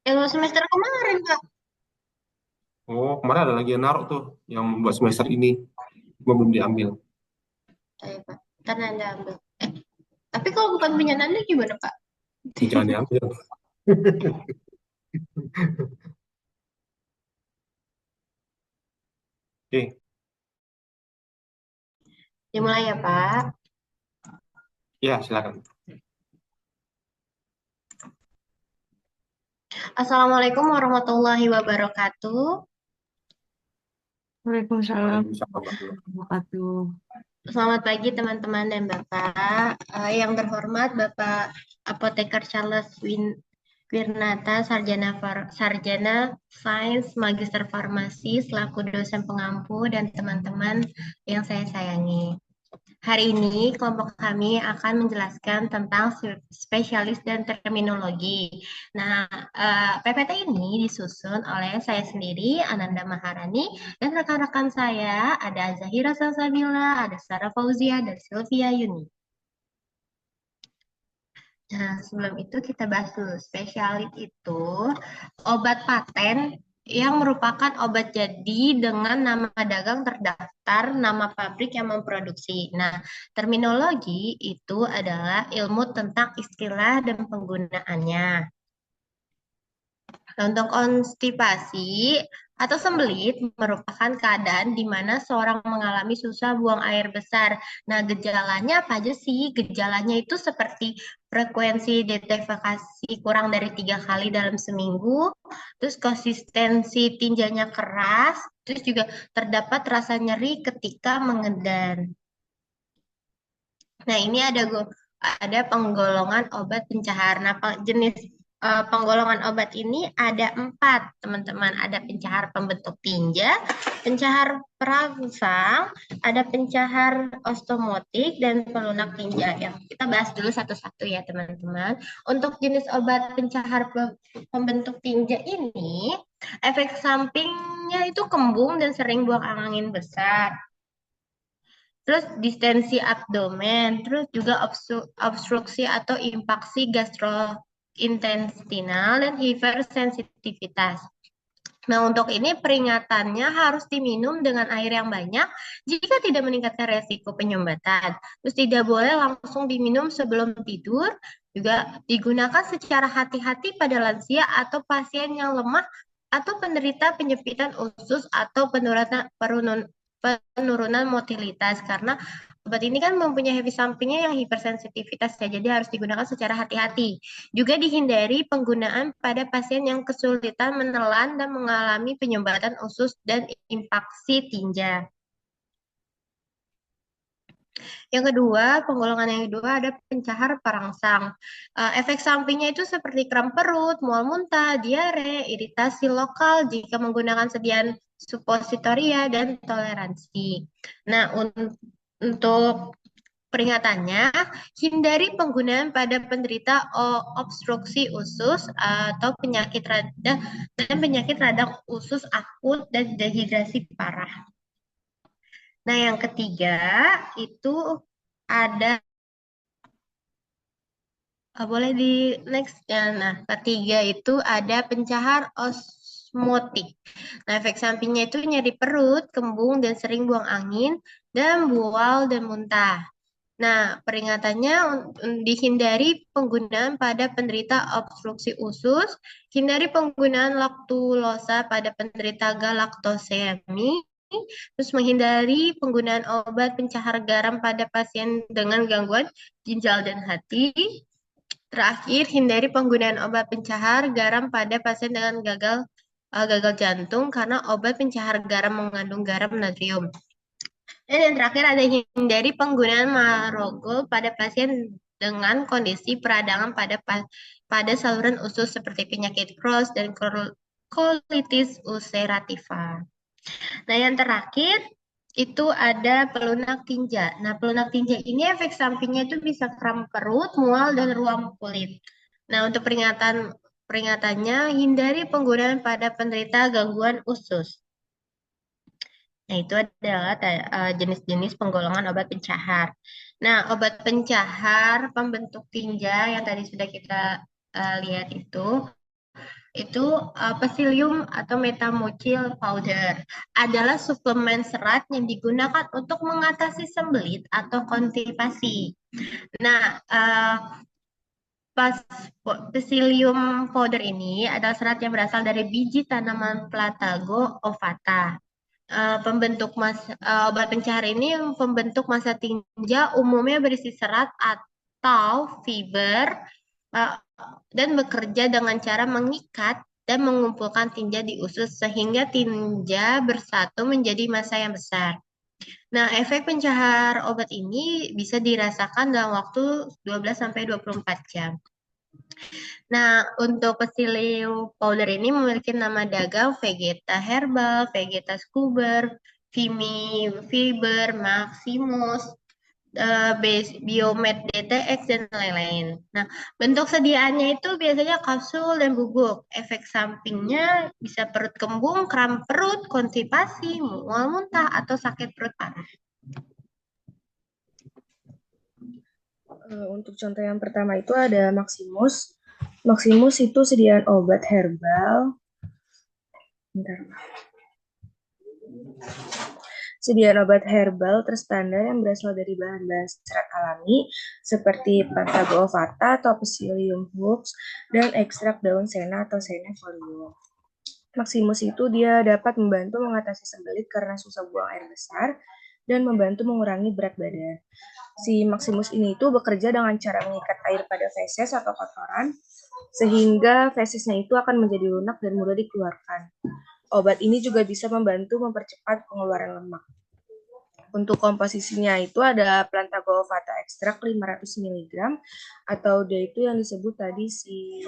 Yang semester kemarin, Kak. Oh, kemarin ada lagi yang naruh tuh, yang buat semester ini, cuma belum diambil. Saya, Pak. Ntar Nanda ambil. Tapi kalau bukan punya Nanda gimana, Pak? Ya, jangan diambil. Oke, Dimulai ya, Pak. ya silakan. Assalamualaikum warahmatullahi wabarakatuh. Waalaikumsalam Waalaikumsalam warahmatullahi warahmatullahi wabarakatuh. Selamat pagi teman-teman dan Bapak. Yang terhormat Bapak Apoteker Charles Wirnata, Sarjana Sains Magister Farmasi selaku dosen pengampu dan teman-teman yang saya sayangi. Hari ini kelompok kami akan menjelaskan tentang spesialis dan terminologi. Nah, PPT ini disusun oleh saya sendiri, Ananda Maharani, dan rekan-rekan saya ada Zahira Salsabila, ada Sarah Fauzia, dan Sylvia Yuni. Nah, sebelum itu kita bahas dulu. Spesialis itu obat paten yang merupakan obat jadi dengan nama dagang terdaftar, nama pabrik yang memproduksi. Nah, terminologi itu adalah ilmu tentang istilah dan penggunaannya. Nah, untuk konstipasi atau sembelit merupakan keadaan di mana seorang mengalami susah buang air besar. Nah, gejalanya apa aja sih? Gejalanya itu seperti frekuensi defekasi kurang dari 3 kali dalam seminggu, terus konsistensi tinjanya keras, terus juga terdapat rasa nyeri ketika mengedan. Nah, ini ada penggolongan obat pencahar. Nah, jenis penggolongan obat ini ada 4, teman-teman. Ada pencahar pembentuk tinja, pencahar perangsang, ada pencahar ostomotik, dan pelunak tinja. Ya, kita bahas dulu satu-satu ya, teman-teman. Untuk jenis obat pencahar pembentuk tinja ini, efek sampingnya itu kembung dan sering buang angin besar. Terus distensi abdomen, terus juga obstruksi atau impaksi gastrointestinal dan hipersensitivitas. Nah, untuk ini peringatannya harus diminum dengan air yang banyak jika tidak meningkatkan resiko penyumbatan. Terus tidak boleh langsung diminum sebelum tidur, juga digunakan secara hati-hati pada lansia atau pasien yang lemah atau penderita penyempitan usus atau penurunan motilitas karena obat ini kan mempunyai efek sampingnya yang hipersensitivitas ya, jadi harus digunakan secara hati-hati. Juga dihindari penggunaan pada pasien yang kesulitan menelan dan mengalami penyumbatan usus dan impaksi tinja. Yang kedua, penggolongan yang kedua ada pencahar perangsang. Efek sampingnya itu seperti kram perut, mual muntah, diare, iritasi lokal jika menggunakan sediaan supositoria dan toleransi. Nah, untuk peringatannya, hindari penggunaan pada penderita obstruksi usus atau penyakit radang dan penyakit radang usus akut dan dehidrasi parah. Nah, yang ketiga itu ada boleh di next ya. Nah, ketiga itu ada pencahar osmotik. Nah, efek sampingnya itu nyeri perut, kembung, dan sering buang angin, dan bual dan muntah. Nah, peringatannya dihindari penggunaan pada penderita obstruksi usus, hindari penggunaan laktulosa pada penderita galaktosemi, terus menghindari penggunaan obat pencahar garam pada pasien dengan gangguan ginjal dan hati. Terakhir, hindari penggunaan obat pencahar garam pada pasien dengan gagal jantung karena obat pencahar garam mengandung garam natrium. Dan yang terakhir ada hindari penggunaan marogol pada pasien dengan kondisi peradangan pada saluran usus seperti penyakit Crohn dan colitis ulcerativa. Nah, yang terakhir itu ada pelunak tinja. Nah, pelunak tinja ini efek sampingnya itu bisa kram perut, mual, dan ruam kulit. Nah, untuk peringatannya hindari penggunaan pada penderita gangguan usus. Nah, itu adalah jenis-jenis penggolongan obat pencahar. Nah, obat pencahar pembentuk tinja yang tadi sudah kita lihat itu itu Psyllium atau metamucil powder adalah suplemen serat yang digunakan untuk mengatasi sembelit atau konstipasi. Nah, pas Psyllium powder ini adalah serat yang berasal dari biji tanaman Platago ovata. Obat pencahar ini pembentuk massa tinja umumnya berisi serat atau fiber eh, dan bekerja dengan cara mengikat dan mengumpulkan tinja di usus sehingga tinja bersatu menjadi massa yang besar. Nah, efek pencahar obat ini bisa dirasakan dalam waktu 12 sampai 24 jam. Nah, untuk Psyllium powder ini memiliki nama dagang Vegeta Herbal, Vegeta Scuber, Vimi Fiber, Maximus, Biomed DTX, dan lain-lain. Nah, bentuk sediaannya itu biasanya kapsul dan bubuk. Efek sampingnya bisa perut kembung, kram perut, konstipasi, mual muntah, atau sakit perut parah. Untuk contoh yang pertama itu ada Maximus. Maximus itu sediaan obat herbal. Bentar. Sediaan obat herbal terstandar yang berasal dari bahan-bahan serat alami seperti Plantago ovata atau Psyllium hux dan ekstrak daun sena atau Sena folium. Maximus itu dia dapat membantu mengatasi sembelit karena susah buang air besar dan membantu mengurangi berat badan. Si Maximus ini itu bekerja dengan cara mengikat air pada feses atau kotoran sehingga fesesnya itu akan menjadi lunak dan mudah dikeluarkan. Obat ini juga bisa membantu mempercepat pengeluaran lemak. Untuk komposisinya itu ada Plantago ovata ekstrak 500 mg atau dia itu yang disebut tadi si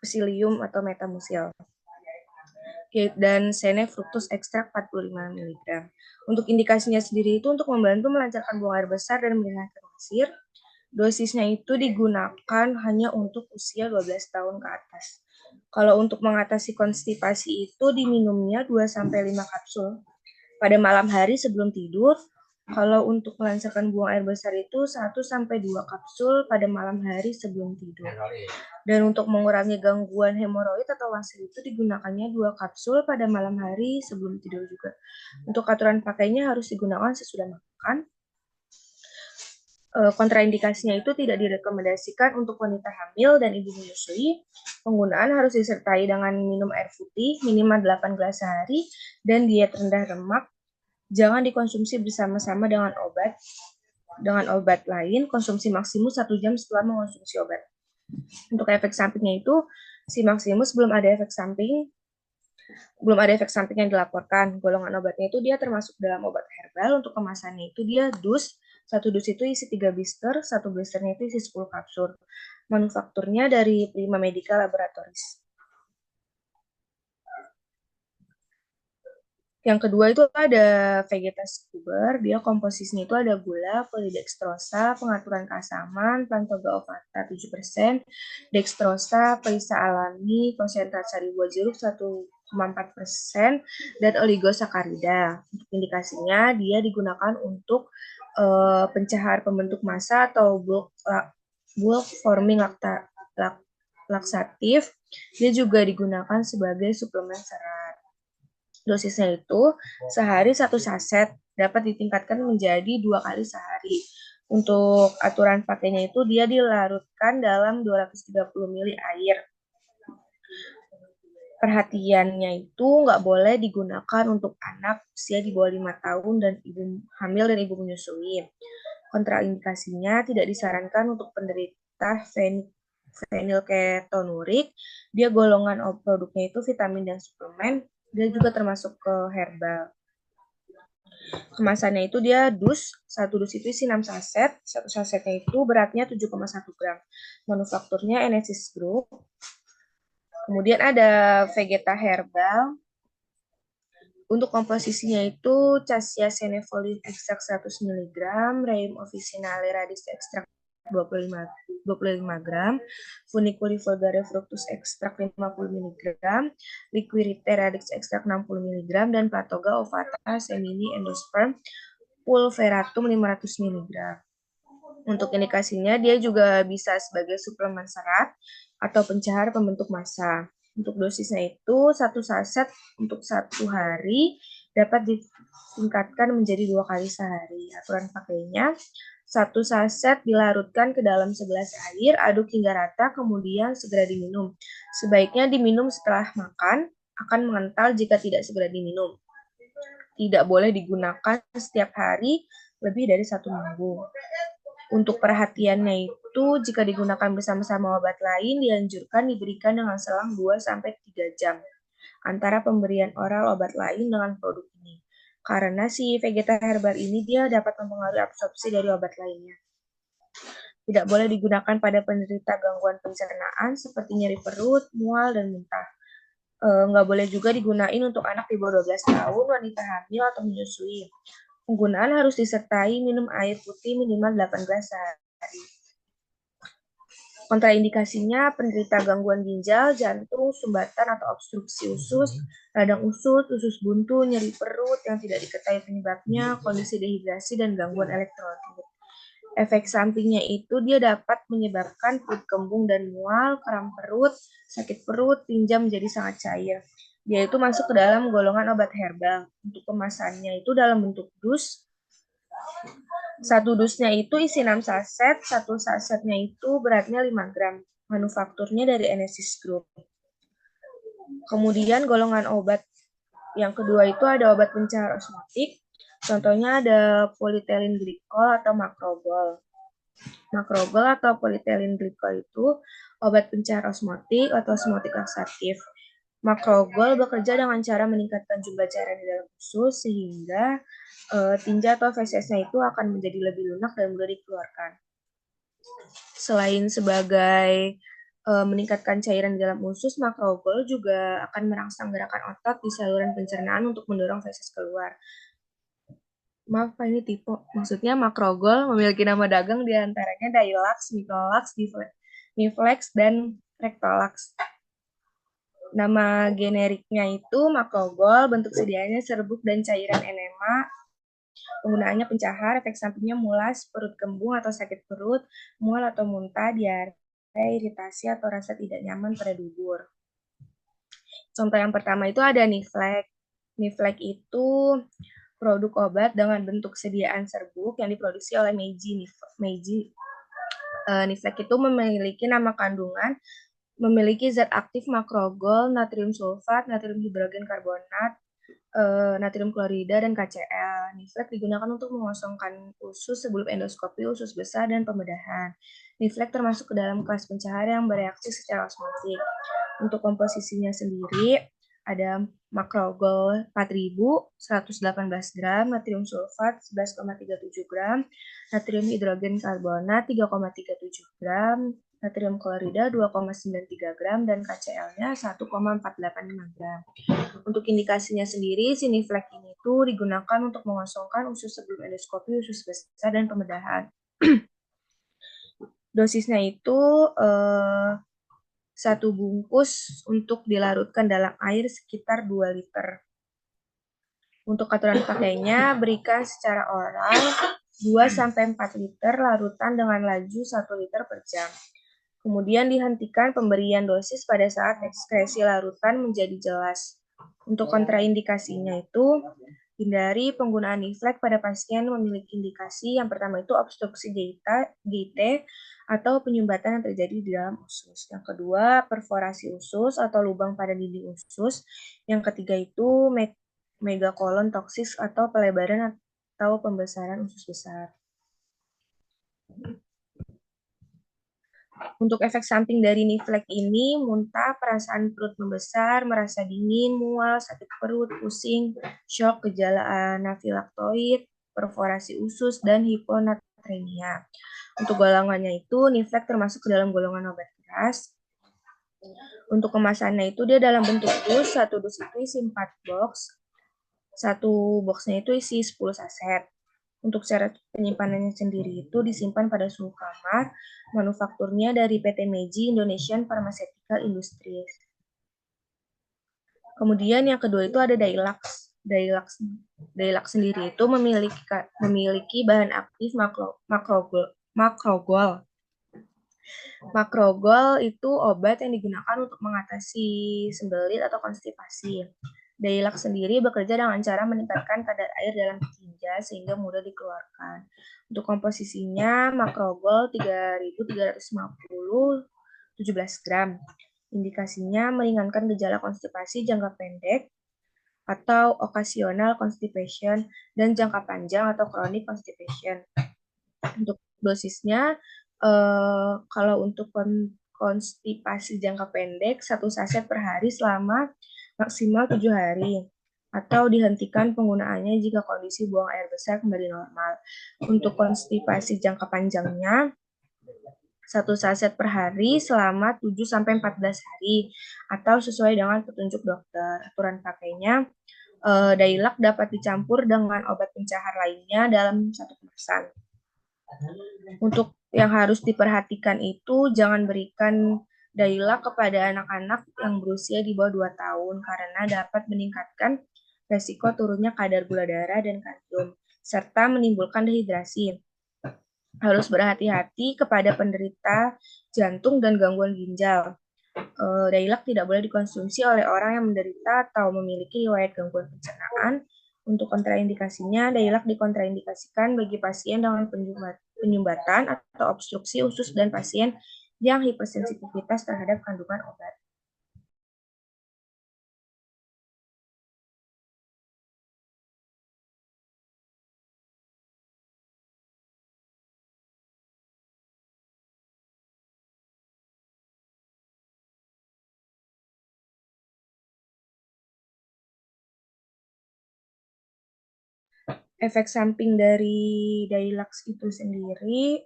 Psyllium atau metamucil. Dan Sene fructus ekstrak 45 mg. Untuk indikasinya sendiri itu untuk membantu melancarkan buang air besar dan meringankan wasir. Dosisnya itu digunakan hanya untuk usia 12 tahun ke atas. Kalau untuk mengatasi konstipasi itu diminumnya 2-5 kapsul pada malam hari sebelum tidur. Kalau untuk melancarkan buang air besar itu 1-2 kapsul pada malam hari sebelum tidur. Dan untuk mengurangi gangguan hemoroid atau wasir itu digunakannya 2 kapsul pada malam hari sebelum tidur juga. Untuk aturan pakainya harus digunakan sesudah makan. Kontraindikasinya itu tidak direkomendasikan untuk wanita hamil dan ibu menyusui. Penggunaan harus disertai dengan minum air putih minimal 8 gelas sehari dan diet rendah lemak. Jangan dikonsumsi bersama-sama dengan obat lain. Konsumsi Maximus 1 jam setelah mengonsumsi obat. Untuk efek sampingnya itu si Maximus belum ada efek samping yang dilaporkan. Golongan obatnya itu dia termasuk dalam obat herbal. Untuk kemasannya itu dia dus. 1 dus itu isi 3 blister, 1 blisternya itu isi 10 kapsul. Manufakturnya dari Prima Medical Laboratories. Yang kedua itu ada Vegeta Scuber, dia komposisinya itu ada gula, polidextrosa, pengaturan keasaman, Plantago ovata 7%, dextrosa, perisa alami, konsentrat sari buah jeruk 1,4%, dan oligosakarida. Untuk indikasinya dia digunakan untuk pencahar pembentuk massa atau bulk forming laksatif. Dia juga digunakan sebagai suplemen serat. Dosisnya itu sehari 1 saset, dapat ditingkatkan menjadi 2 kali sehari. Untuk aturan pakainya itu dia dilarutkan dalam 230 ml air. Perhatiannya itu nggak boleh digunakan untuk anak usia di bawah 5 tahun dan ibu hamil dan ibu menyusui. Kontraindikasinya tidak disarankan untuk penderita fenilketonurik. Dia golongan produknya itu vitamin dan suplemen. Dia juga termasuk ke herbal. Kemasannya itu dia dus. 1 dus itu isi 6 saset. 1 sasetnya itu beratnya 7,1 gram. Manufakturnya Enesis Group. Kemudian ada Vegeta Herbal. Untuk komposisinya itu Cassia senefolia ekstrak 100 mg, Rheum officinale radix ekstrak 25 gram, Funiculi vulgare fructus ekstrak 50 mg, Liquirite radix ekstrak 60 mg, dan Platoga ovata semini endosperm pulveratum 500 mg. Untuk indikasinya dia juga bisa sebagai suplemen serat. atau pencahar pembentuk massa. Untuk dosisnya itu 1 saset untuk 1 hari dapat ditingkatkan menjadi 2 kali sehari. Aturan pakainya 1 saset dilarutkan ke dalam segelas air, aduk hingga rata, kemudian segera diminum. Sebaiknya diminum setelah makan, akan mengental jika tidak segera diminum. Tidak boleh digunakan setiap hari lebih dari 1 minggu. Untuk perhatiannya itu, jika digunakan bersama-sama obat lain, dianjurkan diberikan dengan selang 2-3 jam antara pemberian oral obat lain dengan produk ini. Karena si Vegeta Herbal ini dia dapat mempengaruhi absorpsi dari obat lainnya. Tidak boleh digunakan pada penderita gangguan pencernaan seperti nyeri perut, mual, dan muntah. Nggak boleh juga digunain untuk anak di bawah 12 tahun, wanita hamil, atau menyusui. Penggunaan harus disertai minum air putih minimal 8 gelas sehari. Kontraindikasinya penderita gangguan ginjal, jantung, sumbatan atau obstruksi usus, radang usus buntu, nyeri perut yang tidak diketahui penyebabnya, kondisi dehidrasi, dan gangguan elektrolit. Efek sampingnya itu dia dapat menyebabkan perut kembung dan mual, kram perut, sakit perut, pinjam menjadi sangat cair. Dia itu masuk ke dalam golongan obat herbal. Untuk kemasannya itu dalam bentuk dus. 1 dusnya itu isi 6 saset, 1 sasetnya itu beratnya 5 gram. Manufakturnya dari Enesis Group. Kemudian golongan obat yang kedua itu ada obat pencahar osmotik. Contohnya ada polietilin glikol atau makrogol. Makrogol atau polietilin glikol itu obat pencahar osmotik atau osmotik laksatif. Makrogol bekerja dengan cara meningkatkan jumlah cairan di dalam usus sehingga tinja atau fesesnya itu akan menjadi lebih lunak dan mudah dikeluarkan. Selain sebagai meningkatkan cairan di dalam usus, makrogol juga akan merangsang gerakan otot di saluran pencernaan untuk mendorong feses keluar. Maaf, Pak, ini typo. Maksudnya makrogol memiliki nama dagang diantaranya Dilax, Microlax, Miflex, dan Rectolax. Nama generiknya itu makrogol, bentuk sedianya serbuk dan cairan enema. Penggunaannya pencahar, efek sampingnya mulas, perut kembung atau sakit perut, mual atau muntah, diare, iritasi atau rasa tidak nyaman pada dubur. Contoh yang pertama itu ada Niflex. Niflex itu produk obat dengan bentuk sediaan serbuk yang diproduksi oleh Meiji. Niflex itu memiliki nama kandungan, memiliki zat aktif makrogol, natrium sulfat, natrium hidrogen karbonat, natrium klorida, dan KCl. Niflex digunakan untuk mengosongkan usus sebelum endoskopi usus besar dan pembedahan. Niflex termasuk ke dalam kelas pencahar yang bereaksi secara osmotik. Untuk komposisinya sendiri, ada makrogol 4000, 118 gram, natrium sulfat 11,37 gram, natrium hidrogen karbonat 3,37 gram, natrium klorida 2,93 gram, dan KCl-nya 1,485 gram. Untuk indikasinya sendiri, si Niflex ini tuh digunakan untuk mengosongkan usus sebelum endoskopi usus besar dan pembedahan. Dosisnya itu 1 bungkus untuk dilarutkan dalam air sekitar 2 liter. Untuk aturan pakainya, berikan secara oral 2-4 liter larutan dengan laju 1 liter per jam. Kemudian dihentikan pemberian dosis pada saat ekskresi larutan menjadi jelas. Untuk kontraindikasinya itu, hindari penggunaan Niflex pada pasien memiliki indikasi yang pertama itu obstruksi GIT atau penyumbatan yang terjadi di dalam usus. Yang kedua, perforasi usus atau lubang pada dinding usus. Yang ketiga itu megakolon toksis atau pelebaran atau pembesaran usus besar. Untuk efek samping dari Niflex ini, muntah, perasaan perut membesar, merasa dingin, mual, sakit perut, pusing, shock, gejala anafilaktoid, perforasi usus, dan hiponatremia. Untuk golongannya itu, Niflex termasuk ke dalam golongan obat keras. Untuk kemasannya itu dia dalam bentuk dus, 1 dus itu isi 4 box, 1 boxnya itu isi 10 saset. Untuk cara penyimpanannya sendiri itu disimpan pada suhu kamar, manufakturnya dari PT Meiji Indonesian Pharmaceutical Industries. Kemudian yang kedua itu ada Dilax. Dilax sendiri itu memiliki bahan aktif makrogol. Makrogol itu obat yang digunakan untuk mengatasi sembelit atau konstipasi. Dailac sendiri bekerja dengan cara meningkatkan kadar air dalam tinja sehingga mudah dikeluarkan. Untuk komposisinya, makrogol 3.350 17 gram. Indikasinya meringankan gejala konstipasi jangka pendek atau occasional constipation dan jangka panjang atau chronic constipation. Untuk dosisnya, kalau untuk konstipasi jangka pendek, 1 saset per hari selama maksimal 7 hari. Atau dihentikan penggunaannya jika kondisi buang air besar kembali normal. Untuk konstipasi jangka panjangnya, 1 saset per hari selama 7-14 hari. Atau sesuai dengan petunjuk dokter. Aturan pakainya, Dailac dapat dicampur dengan obat pencahar lainnya dalam satu kemasan. Untuk yang harus diperhatikan itu jangan berikan Dailac kepada anak-anak yang berusia di bawah 2 tahun karena dapat meningkatkan resiko turunnya kadar gula darah dan kalsium serta menimbulkan dehidrasi. Harus berhati-hati kepada penderita jantung dan gangguan ginjal. Dailac tidak boleh dikonsumsi oleh orang yang menderita atau memiliki riwayat gangguan pencernaan. Untuk kontraindikasinya, Dailac dikontraindikasikan bagi pasien dengan penyumbatan atau obstruksi usus dan pasien yang hipersensitivitas terhadap kandungan obat. Efek samping dari Dailac itu sendiri,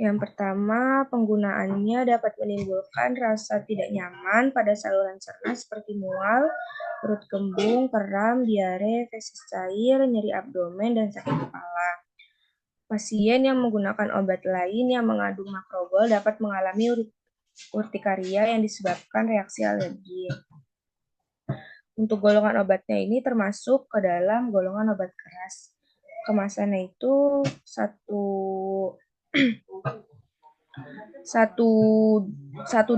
yang pertama penggunaannya dapat menimbulkan rasa tidak nyaman pada saluran cerna seperti mual, perut kembung, kram, diare, feses cair, nyeri abdomen, dan sakit kepala. Pasien yang menggunakan obat lain yang mengandung makrogol dapat mengalami urtikaria yang disebabkan reaksi alergi. Untuk golongan obatnya ini termasuk ke dalam golongan obat keras. Kemasannya itu satu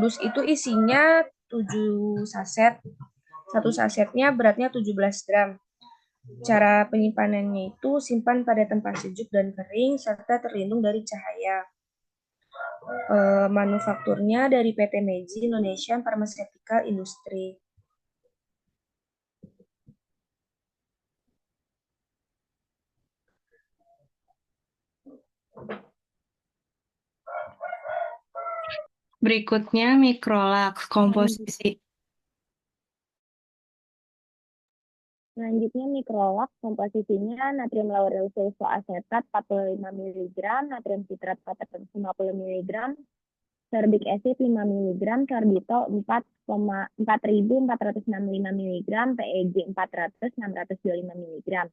dus itu isinya 7 saset. Satu sasetnya beratnya 17 gram. Cara penyimpanannya itu simpan pada tempat sejuk dan kering serta terlindung dari cahaya. Manufakturnya dari PT Meiji Indonesia Pharmaceutical Industry. Berikutnya mikrolaks komposisi. Selanjutnya mikrolaks komposisinya natrium lauryl sulfoasetat 45 mg, natrium sitrat 450 mg, sorbic acid 5 mg, sorbitol 4.4465 mg, PEG 400 625 mg.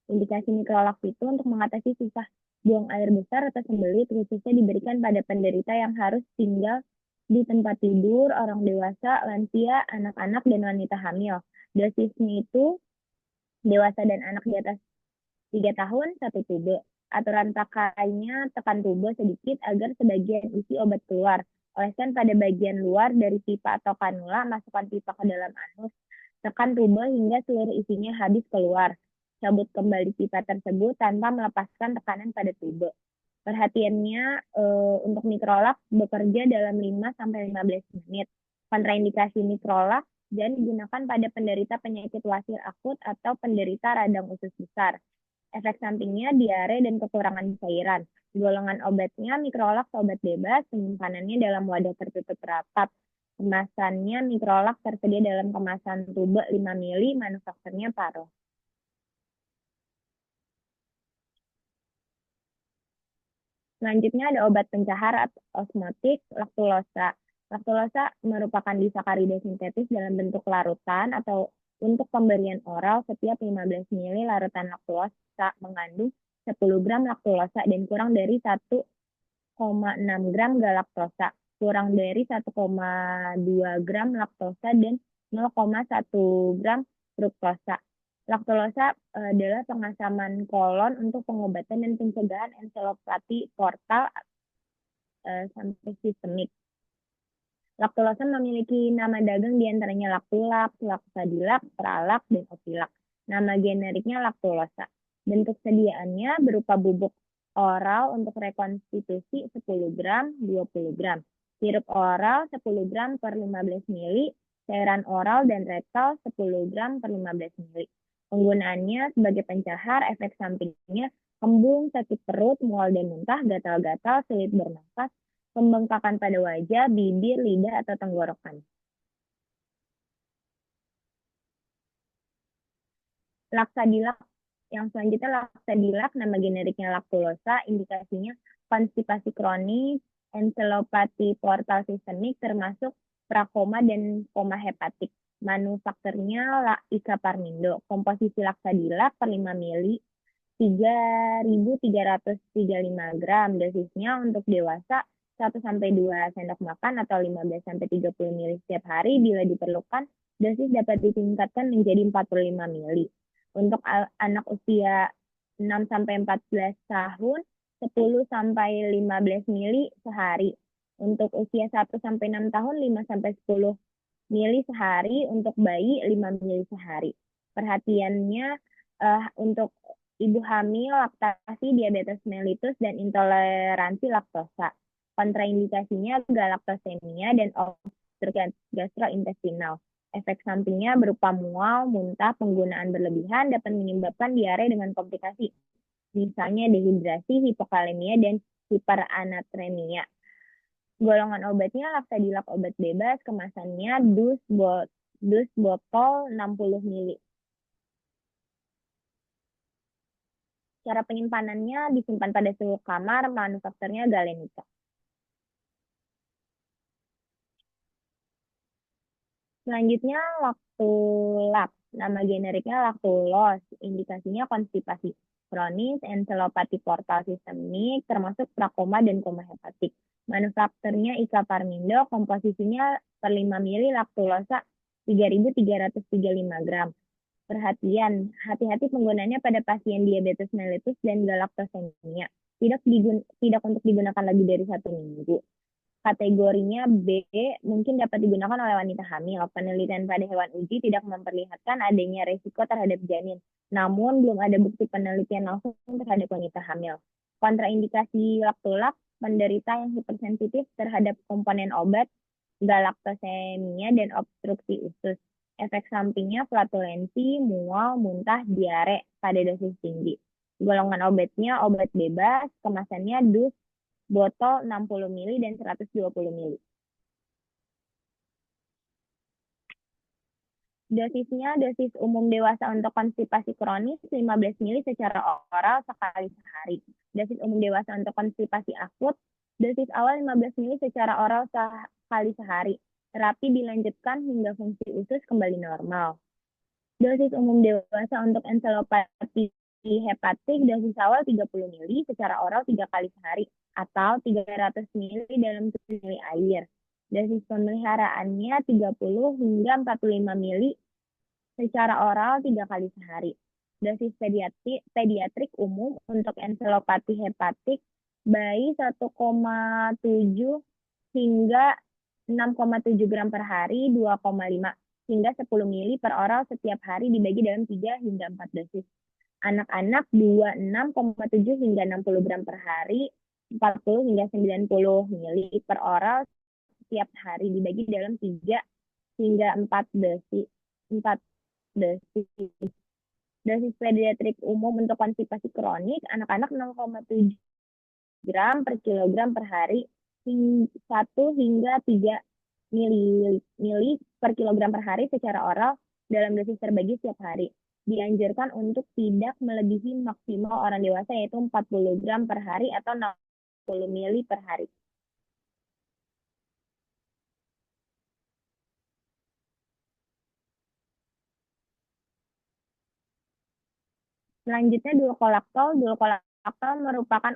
Indikasi mikrolaks itu untuk mengatasi susah buang air besar atau sembelit, khususnya diberikan pada penderita yang harus tinggal di tempat tidur, orang dewasa, lansia, anak-anak, dan wanita hamil. Dosisnya itu dewasa dan anak di atas 3 tahun 1 tube. Aturan pakainya tekan tube sedikit agar sebagian isi obat keluar. Oleskan pada bagian luar dari pipa atau kanula, masukkan pipa ke dalam anus. Tekan tube hingga seluruh isinya habis keluar. Cabut kembali pipa tersebut tanpa melepaskan tekanan pada tube. Perhatiannya untuk mikrolaks bekerja dalam 5-15 menit. Kontraindikasi mikrolaks dan digunakan pada penderita penyakit wasir akut atau penderita radang usus besar. Efek sampingnya diare dan kekurangan cairan. Golongan obatnya mikrolaks obat bebas, penyimpanannya dalam wadah tertutup rapat. Kemasannya mikrolaks tersedia dalam kemasan tube 5 ml, manufakturnya Paro. Selanjutnya ada obat pencahar atau osmotik, laktulosa. Laktulosa merupakan disakarida sintetis dalam bentuk larutan atau untuk pemberian oral. Setiap 15 ml larutan laktulosa mengandung 10 gram laktulosa dan kurang dari 1,6 gram galaktosa, kurang dari 1,2 gram laktosa dan 0,1 gram fruktosa. Laktulosa adalah pengasaman kolon untuk pengobatan dan pencegahan enselopati portal sampai sistemik. Laktosa memiliki nama dagang diantaranya Laktulak, Laksadilac, Pralac, dan Optilac. Nama generiknya Lactulosa. Bentuk sediaannya berupa bubuk oral untuk rekonstitusi 10 gram, 20 gram. Sirup oral 10 gram per 15 ml, cairan oral dan rektal 10 gram per 15 ml. Penggunaannya sebagai pencahar, efek sampingnya kembung, sakit perut, mual dan muntah, gatal-gatal, sulit bernafas, pembengkakan pada wajah, bibir, lidah, atau tenggorokan. Laksadilac. Yang selanjutnya Laksadilac, nama generiknya Lactulosa, indikasinya konstipasi kronis, encelopati portal sistemik, termasuk prakoma dan koma hepatik. Manufakturnya Ika-Parmindo. Komposisi Laksadilac per 5 ml 3.335 gram. Dosisnya untuk dewasa 1-2 sendok makan atau 15-30 ml setiap hari. Bila diperlukan, dosis dapat ditingkatkan menjadi 45 ml. Untuk anak usia 6-14 tahun, 10-15 ml sehari. Untuk usia 1-6 tahun, 5-10 ml sehari. Untuk bayi, 5 ml sehari. Perhatiannya untuk ibu hamil, laktasi, diabetes mellitus, dan intoleransi laktosa. Kontraindikasinya galaktosemia dan obstruksi gastrointestinal. Efek sampingnya berupa mual, muntah, penggunaan berlebihan dapat menyebabkan diare dengan komplikasi, misalnya dehidrasi, hipokalemia, dan hiperanatremia. Golongan obatnya Laksadilac obat bebas, kemasannya dus botol 60 ml. Cara penyimpanannya disimpan pada suhu kamar, manufakturnya Galenica. Selanjutnya Laktulac, nama generiknya Lactulos, indikasinya konstipasi kronis, encelopati portal sistemik, termasuk prakoma dan koma hepatik. Manufakturnya Ika-Parmindo, komposisinya per 5 ml Lactulosa 3.335 gram. Perhatian, hati-hati penggunaannya pada pasien diabetes mellitus dan galaktosemia. Tidak untuk digunakan lebih dari 1 minggu. Kategorinya B, mungkin dapat digunakan oleh wanita hamil. Penelitian pada hewan uji tidak memperlihatkan adanya resiko terhadap janin. Namun, belum ada bukti penelitian langsung terhadap wanita hamil. Kontraindikasi Laktulac, penderita yang hipersensitif terhadap komponen obat, galaktosemia, dan obstruksi usus. Efek sampingnya flatulensi, mual, muntah, diare pada dosis tinggi. Golongan obatnya obat bebas, kemasannya dus botol 60 ml dan 120 ml. Dosisnya, dosis umum dewasa untuk konstipasi kronis 15 ml secara oral sekali sehari. Dosis umum dewasa untuk konstipasi akut, dosis awal 15 ml secara oral sekali sehari. Terapi dilanjutkan hingga fungsi usus kembali normal. Dosis umum dewasa untuk encelopati hepatik, dosis awal 30 ml secara oral 3 kali sehari atau 300 ml dalam 1 ml air. Dosis pemeliharaannya 30 hingga 45 ml secara oral 3 kali sehari. Dosis pediatrik umum untuk encelopati hepatik bayi 1,7 hingga 6,7 gram per hari, 2,5 hingga 10 ml per oral setiap hari dibagi dalam 3 hingga 4 dosis. Anak-anak 26,7 hingga 60 gram per hari, 40 hingga 90 ml per oral setiap hari dibagi dalam 3 hingga 4 dosis. Dosis pediatrik umum untuk konstipasi kronik, anak-anak 0,7 gram per kilogram per hari, 1 hingga 3 ml per kilogram per hari secara oral dalam dosis terbagi setiap hari. Dianjurkan untuk tidak melebihi maksimal orang dewasa yaitu 40 gram per hari atau 60 ml per hari. Selanjutnya dulcolaktol. Dulcolaktol merupakan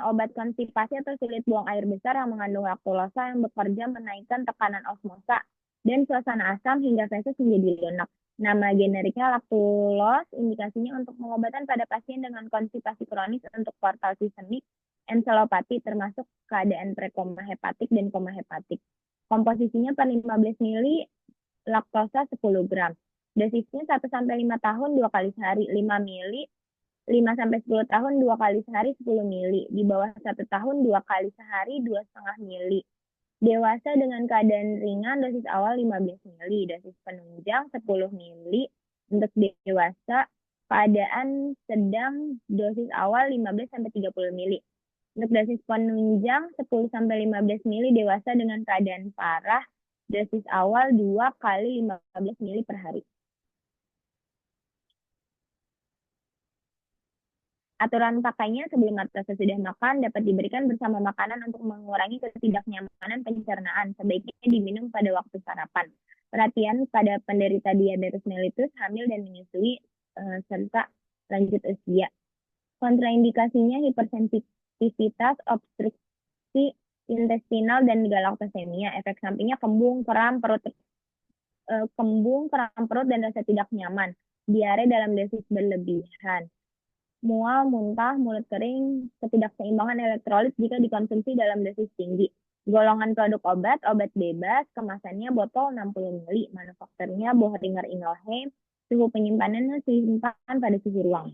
obat konstipasi atau sulit buang air besar yang mengandung laktulosa yang bekerja menaikkan tekanan osmosa dan suasana asam hingga feses menjadi lunak. Nama generiknya Lactulose, indikasinya untuk pengobatan pada pasien dengan konstipasi kronis untuk portal sistemik, enselopati termasuk keadaan prekoma hepatik dan koma hepatik. Komposisinya per 15 mili, laktosa 10 gram. Dosisnya 1-5 tahun 2 kali sehari 5 mili, 5-10 tahun 2 kali sehari 10 mili, di bawah 1 tahun 2 kali sehari 2,5 mili. Dewasa dengan keadaan ringan dosis awal 15 mili, dosis penunjang 10 mili. Untuk dewasa keadaan sedang dosis awal 15-30 mili. Untuk dosis penunjang 10-15 mili, dewasa dengan keadaan parah dosis awal 2 kali 15 mili per hari. Aturan pakainya sebelum atau sesudah makan dapat diberikan bersama makanan untuk mengurangi ketidaknyamanan pencernaan. Sebaiknya diminum pada waktu sarapan. Perhatian pada penderita diabetes mellitus, hamil dan menyusui, serta lanjut usia. Kontraindikasinya hipersensitivitas, obstruksi intestinal, dan galaktosemia. Efek sampingnya kembung, kram perut, dan rasa tidak nyaman. Diare dalam dosis berlebihan. Mual, muntah, mulut kering, ketidakseimbangan elektrolit jika dikonsumsi dalam dosis tinggi. Golongan produk obat, obat bebas, kemasannya botol 60 ml, manufakturnya Boehringer Ingelheim, suhu penyimpanannya simpan pada suhu ruang.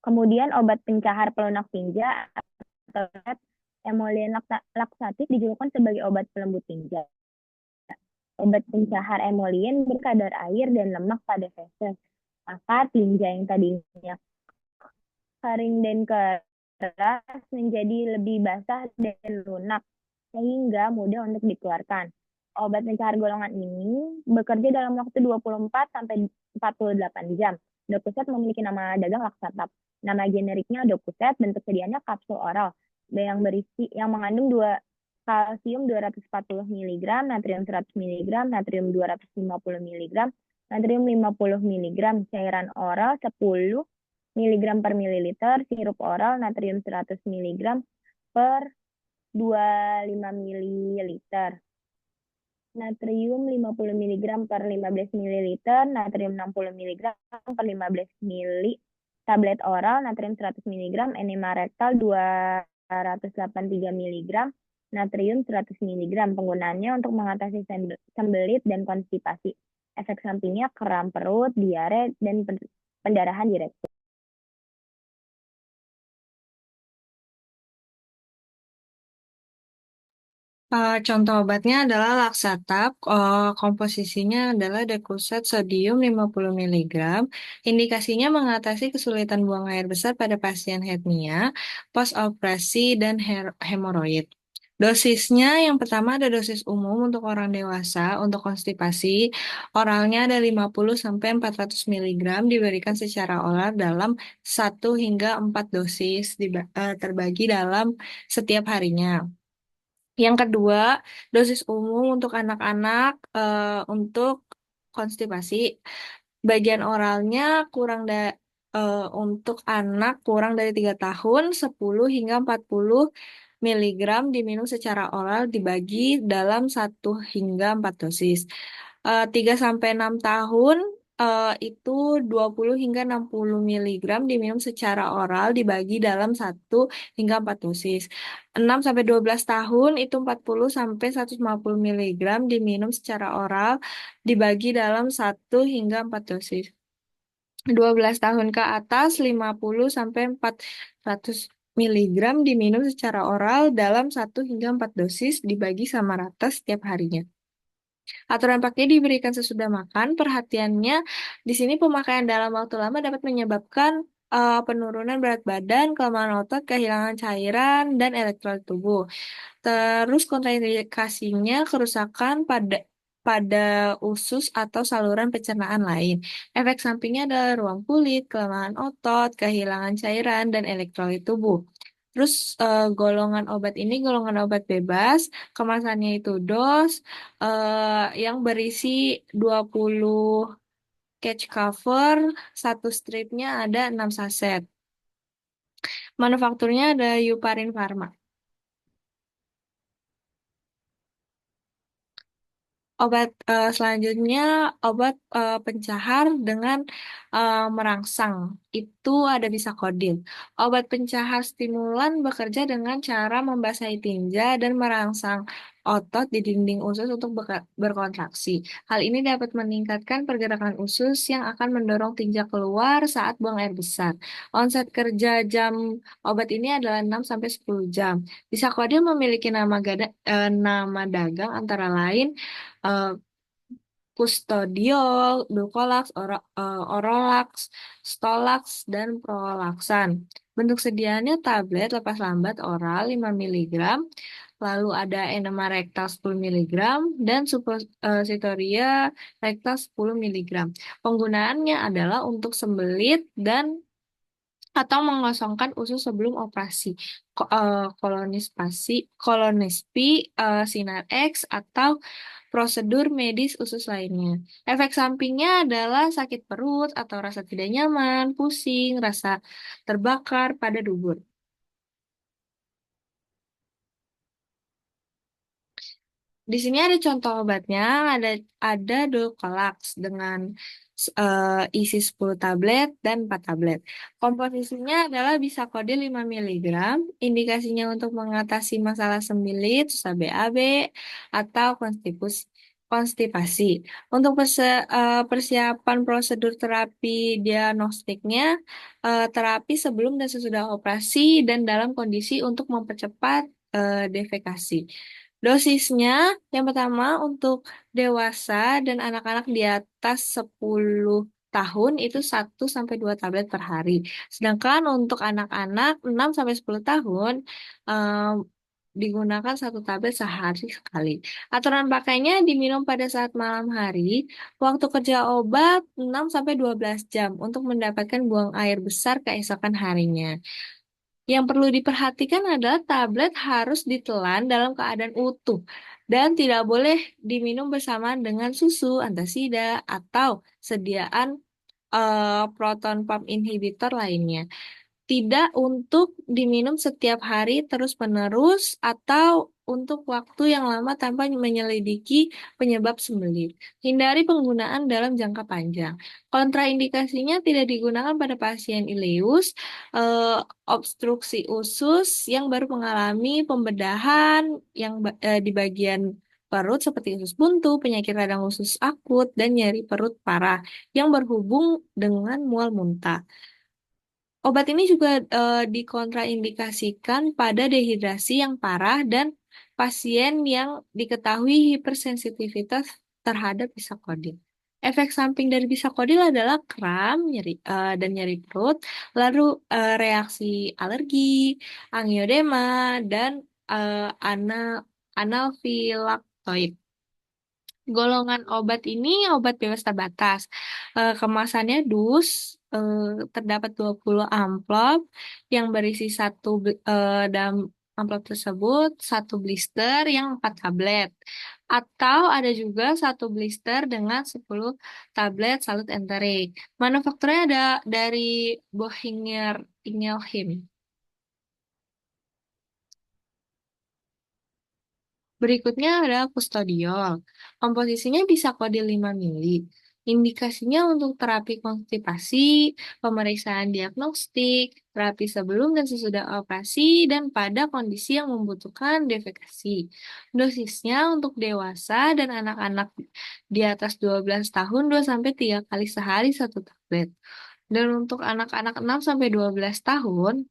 Kemudian obat pencahar pelunak tinja atau emollient laksatif dijulukan sebagai obat pelembut tinja. Obat pencahar emollient berkadar air dan lemak pada feses. Maka tinja yang tadinya kering dan keras menjadi lebih basah dan lunak, sehingga mudah untuk dikeluarkan. Obat pencahar golongan ini bekerja dalam waktu 24-48 jam. Dokuset memiliki nama dagang Laksatap. Nama generiknya Dokuset, bentuk sediaannya kapsul oral yang mengandung kalsium 240 mg, natrium 100 mg, natrium 250 mg, natrium 50 mg, cairan oral 10 mg per mililiter, sirup oral natrium 100 mg per 25 mililiter. Natrium 50 mg per 15 ml, natrium 60 mg per 15 ml, tablet oral, natrium 100 mg, enema rektal 283 mg, natrium 100 mg. Penggunaannya untuk mengatasi sembelit dan konstipasi. Efek sampingnya kram perut, diare, dan pendarahan di rektum. Contoh obatnya adalah Laksatap, komposisinya adalah Decuset sodium 50 mg. Indikasinya mengatasi kesulitan buang air besar pada pasien hernia, post-operasi, dan hemoroid. Dosisnya yang pertama ada dosis umum untuk orang dewasa, untuk konstipasi, oralnya ada 50-400 mg diberikan secara oral dalam 1 hingga 4 dosis terbagi dalam setiap harinya. Yang kedua, dosis umum untuk anak-anak untuk konstipasi. Bagian oralnya untuk anak kurang dari 3 tahun, 10 hingga 40 miligram diminum secara oral dibagi dalam 1 hingga 4 dosis. 3-6 tahun itu 20 hingga 60 miligram diminum secara oral dibagi dalam 1 hingga 4 dosis. 6-12 tahun itu 40 sampai 150 miligram diminum secara oral dibagi dalam 1 hingga 4 dosis. 12 tahun ke atas 50 sampai 400 miligram diminum secara oral dalam 1 hingga 4 dosis dibagi sama rata setiap harinya. Aturan pakai diberikan sesudah makan. Perhatiannya di sini pemakaian dalam waktu lama dapat menyebabkan penurunan berat badan, kelemahan otot, kehilangan cairan, dan elektrolit tubuh. Terus kontraindikasinya kerusakan pada usus atau saluran pencernaan lain. Efek sampingnya adalah ruam kulit, kelemahan otot, kehilangan cairan, dan elektrolit tubuh. Terus golongan obat ini golongan obat bebas, kemasannya itu dos yang berisi 20 catch cover, satu stripnya ada 6 saset. Manufakturnya ada Yuparin Pharma. Obat selanjutnya obat pencahar dengan merangsang itu ada bisakodil. Obat pencahar stimulan bekerja dengan cara membasahi tinja dan merangsang otot di dinding usus untuk berkontraksi. Hal ini dapat meningkatkan pergerakan usus yang akan mendorong tinja keluar saat buang air besar. Onset kerja jam obat ini adalah 6 sampai 10 jam. Bisakodil memiliki nama dagang antara lain eh, Custodiol, Dulcolax, Orolax, Stolax, dan Prolaxan. Bentuk sediaannya tablet lepas lambat oral 5 mg, lalu ada enema rektal 10 mg, dan suppositoria rektal 10 mg. Penggunaannya adalah untuk sembelit dan atau mengosongkan usus sebelum operasi, kolonospi, sinar X, atau prosedur medis usus lainnya. Efek sampingnya adalah sakit perut atau rasa tidak nyaman, pusing, rasa terbakar pada dubur. Di sini ada contoh obatnya, ada Dulcolax dengan isi 10 tablet dan 4 tablet. Komposisinya adalah bisakodil 5 mg, indikasinya untuk mengatasi masalah sembilit, susah BAB, atau konstipasi. Untuk persiapan prosedur terapi diagnostiknya, terapi sebelum dan sesudah operasi dan dalam kondisi untuk mempercepat defekasi. Dosisnya, yang pertama untuk dewasa dan anak-anak di atas 10 tahun itu 1 sampai 2 tablet per hari. Sedangkan untuk anak-anak 6 sampai 10 tahun em, digunakan 1 tablet sehari sekali. Aturan pakainya diminum pada saat malam hari, waktu kerja obat 6 sampai 12 jam untuk mendapatkan buang air besar keesokan harinya. Yang perlu diperhatikan adalah tablet harus ditelan dalam keadaan utuh dan tidak boleh diminum bersamaan dengan susu, antasida, atau sediaan proton pump inhibitor lainnya. Tidak untuk diminum setiap hari terus-menerus atau untuk waktu yang lama tanpa menyelidiki penyebab sembelit. Hindari penggunaan dalam jangka panjang. Kontraindikasinya tidak digunakan pada pasien ileus, eh, obstruksi usus yang baru mengalami pembedahan di bagian perut seperti usus buntu, penyakit radang usus akut, dan nyeri perut parah yang berhubung dengan mual muntah. Obat ini juga dikontraindikasikan pada dehidrasi yang parah dan pasien yang diketahui hipersensitivitas terhadap bisakodil. Efek samping dari bisakodil adalah kram, nyeri dan nyeri perut, lalu reaksi alergi, angiodema, dan anafilaktoid. Golongan obat ini obat bebas terbatas. Kemasannya dus, terdapat 20 amplop yang berisi dalam amplop tersebut satu blister yang 4 tablet. Atau ada juga satu blister dengan 10 tablet salut enterik. Manufakturnya ada dari Boehringer Ingelheim. Berikutnya adalah kustodiol. Komposisinya bisa kode 5 mili. Indikasinya untuk terapi konstipasi, pemeriksaan diagnostik, terapi sebelum dan sesudah operasi, dan pada kondisi yang membutuhkan defekasi. Dosisnya untuk dewasa dan anak-anak di atas 12 tahun 2 sampai 3 kali sehari 1 tablet. Dan untuk anak-anak 6 sampai 12 tahun,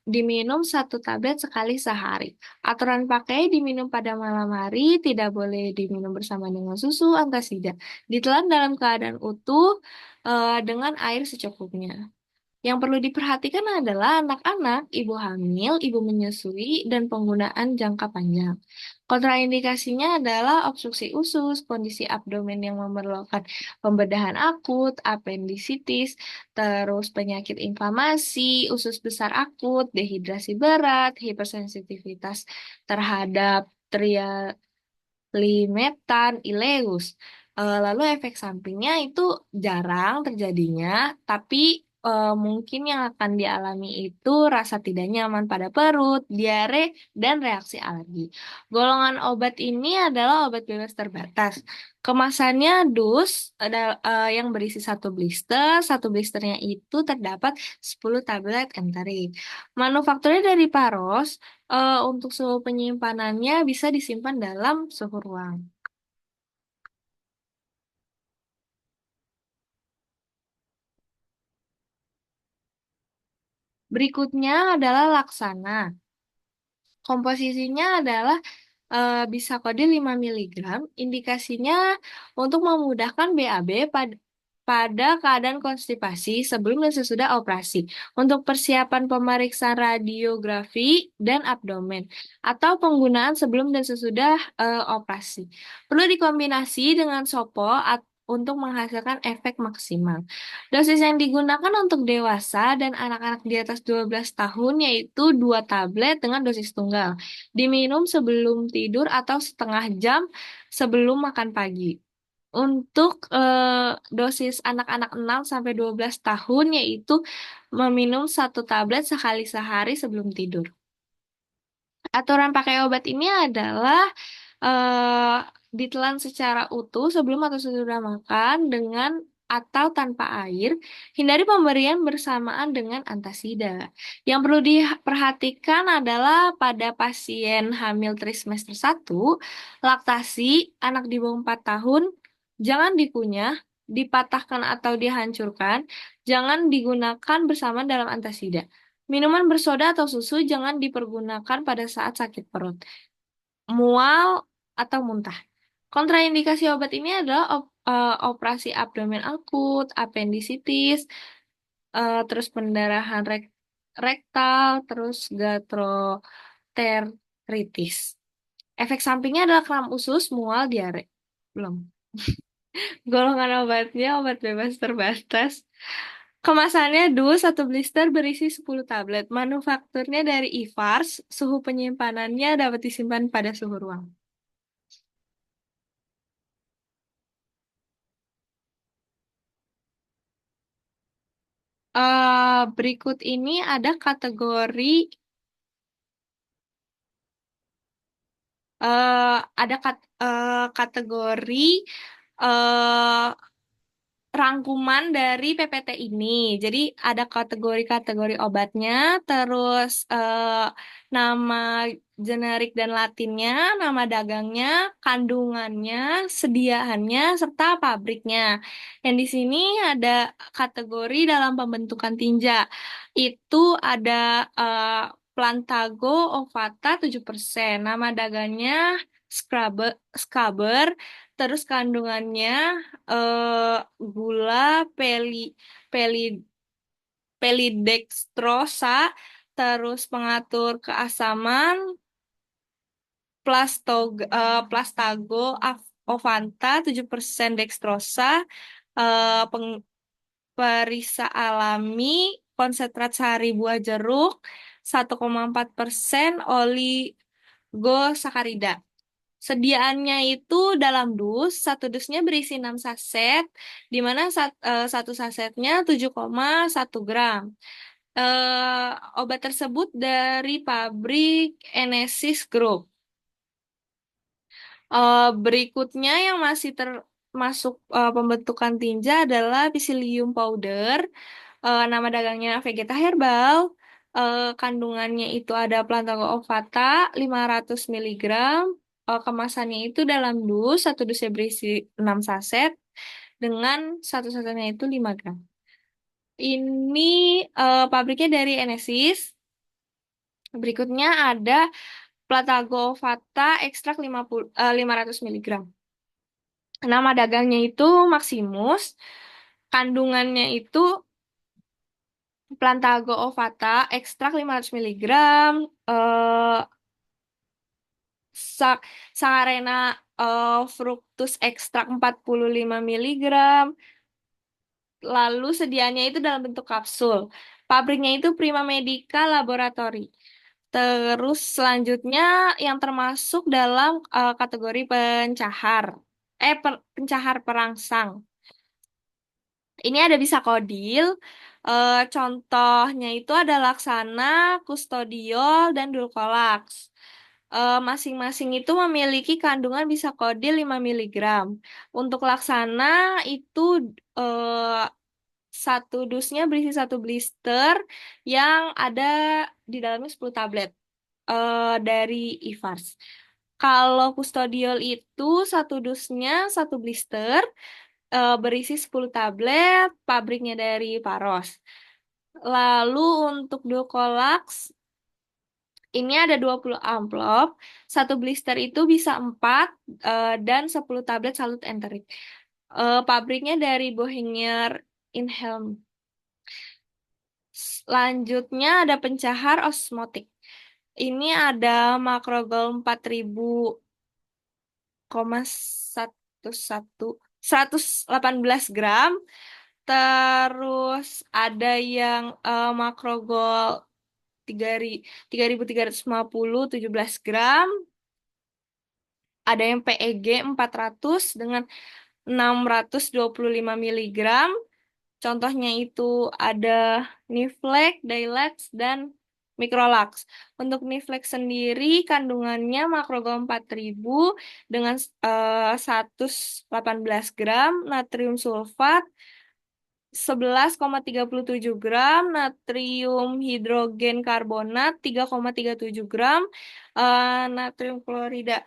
diminum 1 tablet sekali sehari. Aturan pakai diminum pada malam hari, tidak boleh diminum bersama dengan susu, antasida. Ditelan dalam keadaan utuh dengan air secukupnya. Yang perlu diperhatikan adalah anak-anak, ibu hamil, ibu menyusui, dan penggunaan jangka panjang. Kontraindikasinya adalah obstruksi usus, kondisi abdomen yang memerlukan pembedahan akut, apendisitis, terus penyakit inflamasi, usus besar akut, dehidrasi berat, hipersensitivitas terhadap trialimetan, ileus. Lalu efek sampingnya itu jarang terjadinya, tapi mungkin yang akan dialami itu rasa tidak nyaman pada perut, diare, dan reaksi alergi. Golongan obat ini adalah obat bebas terbatas. Kemasannya dus yang berisi satu blister. Satu blisternya itu terdapat 10 tablet enterin. Manufakturnya dari Paros. Untuk suhu penyimpanannya bisa disimpan dalam suhu ruang. Berikutnya adalah laksana. Komposisinya adalah bisa kode 5 miligram. Indikasinya untuk memudahkan BAB pada keadaan konstipasi sebelum dan sesudah operasi. Untuk persiapan pemeriksaan radiografi dan abdomen. Atau penggunaan sebelum dan sesudah operasi. Perlu dikombinasi dengan sopo untuk menghasilkan efek maksimal. Dosis yang digunakan untuk dewasa dan anak-anak di atas 12 tahun yaitu 2 tablet dengan dosis tunggal. Diminum sebelum tidur atau setengah jam sebelum makan pagi. Untuk dosis anak-anak 6 sampai 12 tahun yaitu meminum 1 tablet sekali sehari sebelum tidur. Aturan pakai obat ini adalah eh, ditelan secara utuh sebelum atau sesudah makan dengan atau tanpa air. Hindari pemberian bersamaan dengan antasida. Yang perlu diperhatikan adalah pada pasien hamil trimester 1, laktasi, anak di bawah 4 tahun, jangan dikunyah, dipatahkan atau dihancurkan, jangan digunakan bersama dalam antasida. Minuman bersoda atau susu jangan dipergunakan pada saat sakit perut, mual, atau muntah. Kontraindikasi obat ini adalah operasi abdomen akut, apendisitis, terus pendarahan rektal, terus gastroenteritis. Efek sampingnya adalah kram usus, mual, diare. Belum. Golongan obatnya obat bebas terbatas. Kemasannya dus 1 blister berisi 10 tablet. Manufakturnya dari Ivars. Suhu penyimpanannya dapat disimpan pada suhu ruang. Berikut ini ada kategori kategori eh, rangkuman dari PPT ini. Jadi ada kategori-kategori obatnya, terus nama generik dan latinnya, nama dagangnya, kandungannya, sediaannya, serta pabriknya. Yang di sini ada kategori dalam pembentukan tinja. Itu ada Plantago ovata 7%. Nama dagangnya Scaber, terus kandungannya gula peli pelidextrosa, terus pengatur keasaman, Plastago ovanta 7% dextrosa, perisa alami, konsentrat sari buah jeruk 1,4% oligosakarida. Sediaannya itu dalam dus, satu dusnya berisi 6 saset, di mana satu sasetnya 7,1 gram. Obat tersebut dari pabrik Enesis Group. Berikutnya yang masih termasuk pembentukan tinja adalah Psyllium powder. Nama dagangnya Vegeta Herbal. Kandungannya itu ada Plantago ovata 500 miligram. Kemasannya itu dalam dus, satu dusnya berisi 6 saset, dengan satu sasetnya itu 5 gram. Ini pabriknya dari Enesis. Berikutnya ada Plantago ovata ekstrak 500 miligram. Nama dagangnya itu Maximus. Kandungannya itu Plantago ovata ekstrak 500 miligram. Saccharina fructus ekstrak 45 miligram. Lalu sediaannya itu dalam bentuk kapsul. Pabriknya itu Prima Medica Laboratory. Terus selanjutnya yang termasuk dalam kategori pencahar. Pencahar perangsang. Ini ada bisakodil, Contohnya itu ada Laksana, Kustodiol, dan Dulcolax. Masing-masing itu memiliki kandungan bisakodil 5 miligram. Untuk Laksana itu eh, satu dusnya berisi satu blister yang ada di dalamnya 10 tablet dari Ivars. Kalau Kustodiol itu satu dusnya satu blister berisi 10 tablet, pabriknya dari Paros. Lalu untuk Dulcolax, ini ada 20 amplop. Satu blister itu bisa 4 dan 10 tablet salut enterik. Pabriknya dari Boehringer Ingelheim. Selanjutnya ada pencahar osmotik. Ini ada makrogol 4.000,11 118 gram. Terus ada yang makrogol 3.350 17 gram. Ada yang PEG 400 dengan 625 miligram. Contohnya itu ada Niflex, Dilex, dan Microlax. Untuk Niflex sendiri kandungannya makrogol 4.000 dengan 118 gram, natrium sulfat 11,37 gram, natrium hidrogen karbonat 3,37 gram, natrium klorida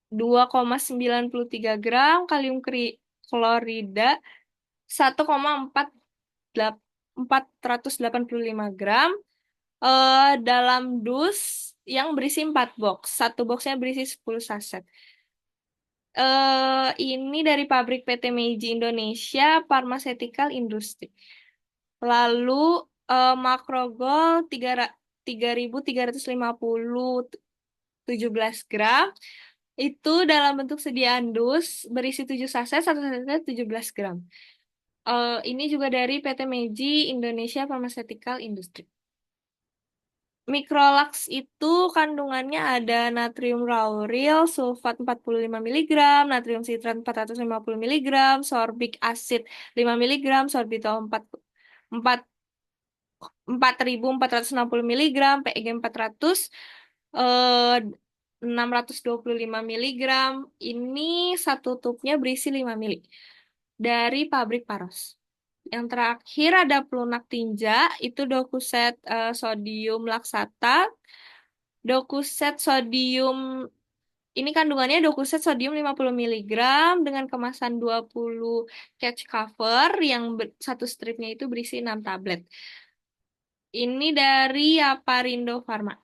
2,93 gram, kalium klorida 1,485 gram dalam dus yang berisi 4 box. Satu boxnya berisi 10 saset. Ini dari pabrik PT Meiji Indonesia Pharmaceutical Industry. Lalu makrogol 3.350 17 gram itu dalam bentuk sediaan dus berisi 7 saset, satu saset 17 gram. Ini juga dari PT Meiji Indonesia Pharmaceutical Industry. Microlax itu kandungannya ada natrium lauril, sulfat 45 miligram, natrium sitrat 450 miligram, sorbic acid 5 miligram, sorbitol 4.460 miligram, PEG 400, eh, 625 miligram. Ini satu tubnya berisi 5 mili dari pabrik Paros. Yang terakhir ada pelunak tinja, itu dokuset sodium laksata. Dokuset sodium, ini kandungannya dokuset sodium 50 miligram dengan kemasan 20 catch cover yang satu stripnya itu berisi 6 tablet. Ini dari Aparindo Pharma.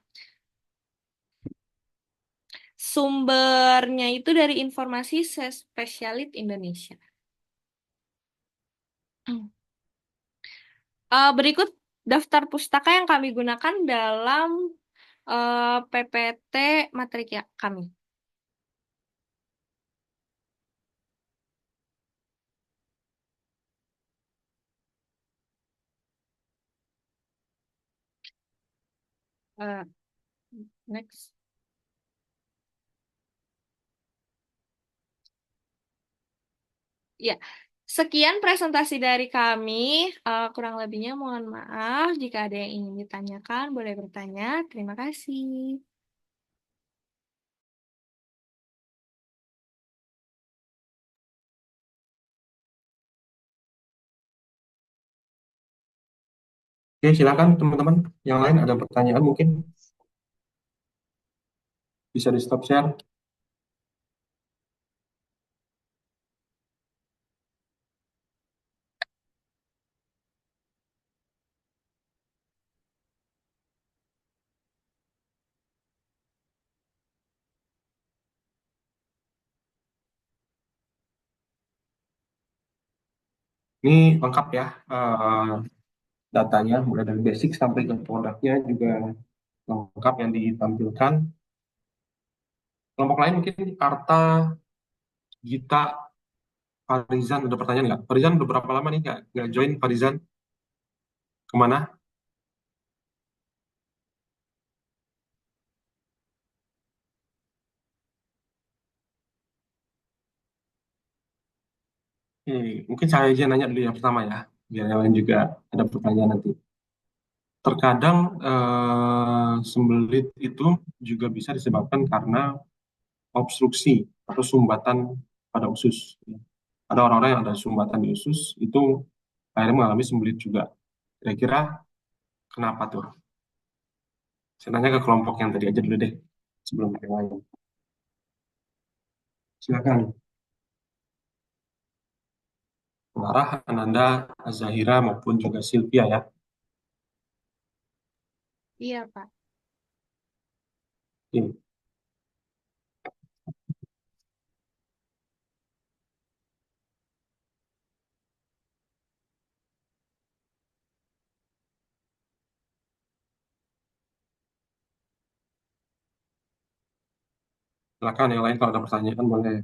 Sumbernya itu dari Informasi Spesialit Indonesia. Berikut daftar pustaka yang kami gunakan dalam PPT materi kami. Eh, Next. Ya, sekian presentasi dari kami. Kurang lebihnya mohon maaf. Jika ada yang ingin ditanyakan, boleh bertanya. Terima kasih. Oke, silakan teman-teman. Yang lain ada pertanyaan mungkin bisa di stop share. Ini lengkap ya datanya, mulai dari basic sampai ke produknya juga lengkap yang ditampilkan. Kelompok lain mungkin Arta, Gita, Farizan ada pertanyaan nggak? Farizan udah berapa lama nih nggak join Farizan? Kemana? Mungkin saya aja nanya dulu yang pertama ya. biar yang lain juga ada pertanyaan nanti. Terkadang sembelit itu juga bisa disebabkan karena obstruksi atau sumbatan pada usus. Ada orang-orang yang ada sumbatan di usus itu akhirnya mengalami sembelit juga. Kira-kira kenapa tuh? Saya nanya ke kelompok yang tadi aja dulu deh, sebelum yang lain. Silakan. Farah, Ananda, Zahira maupun juga Sylvia ya. Iya, Pak. Ini. Silakan yang lain kalau ada pertanyaan boleh.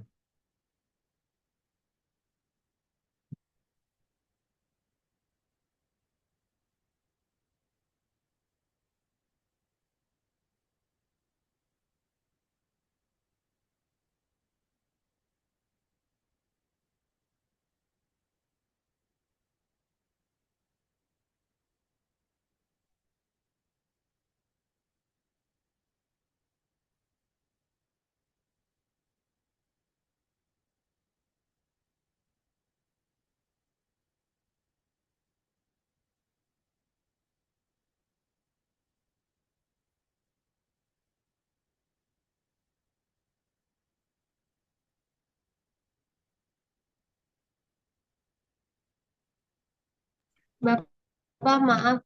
Bapak, maaf,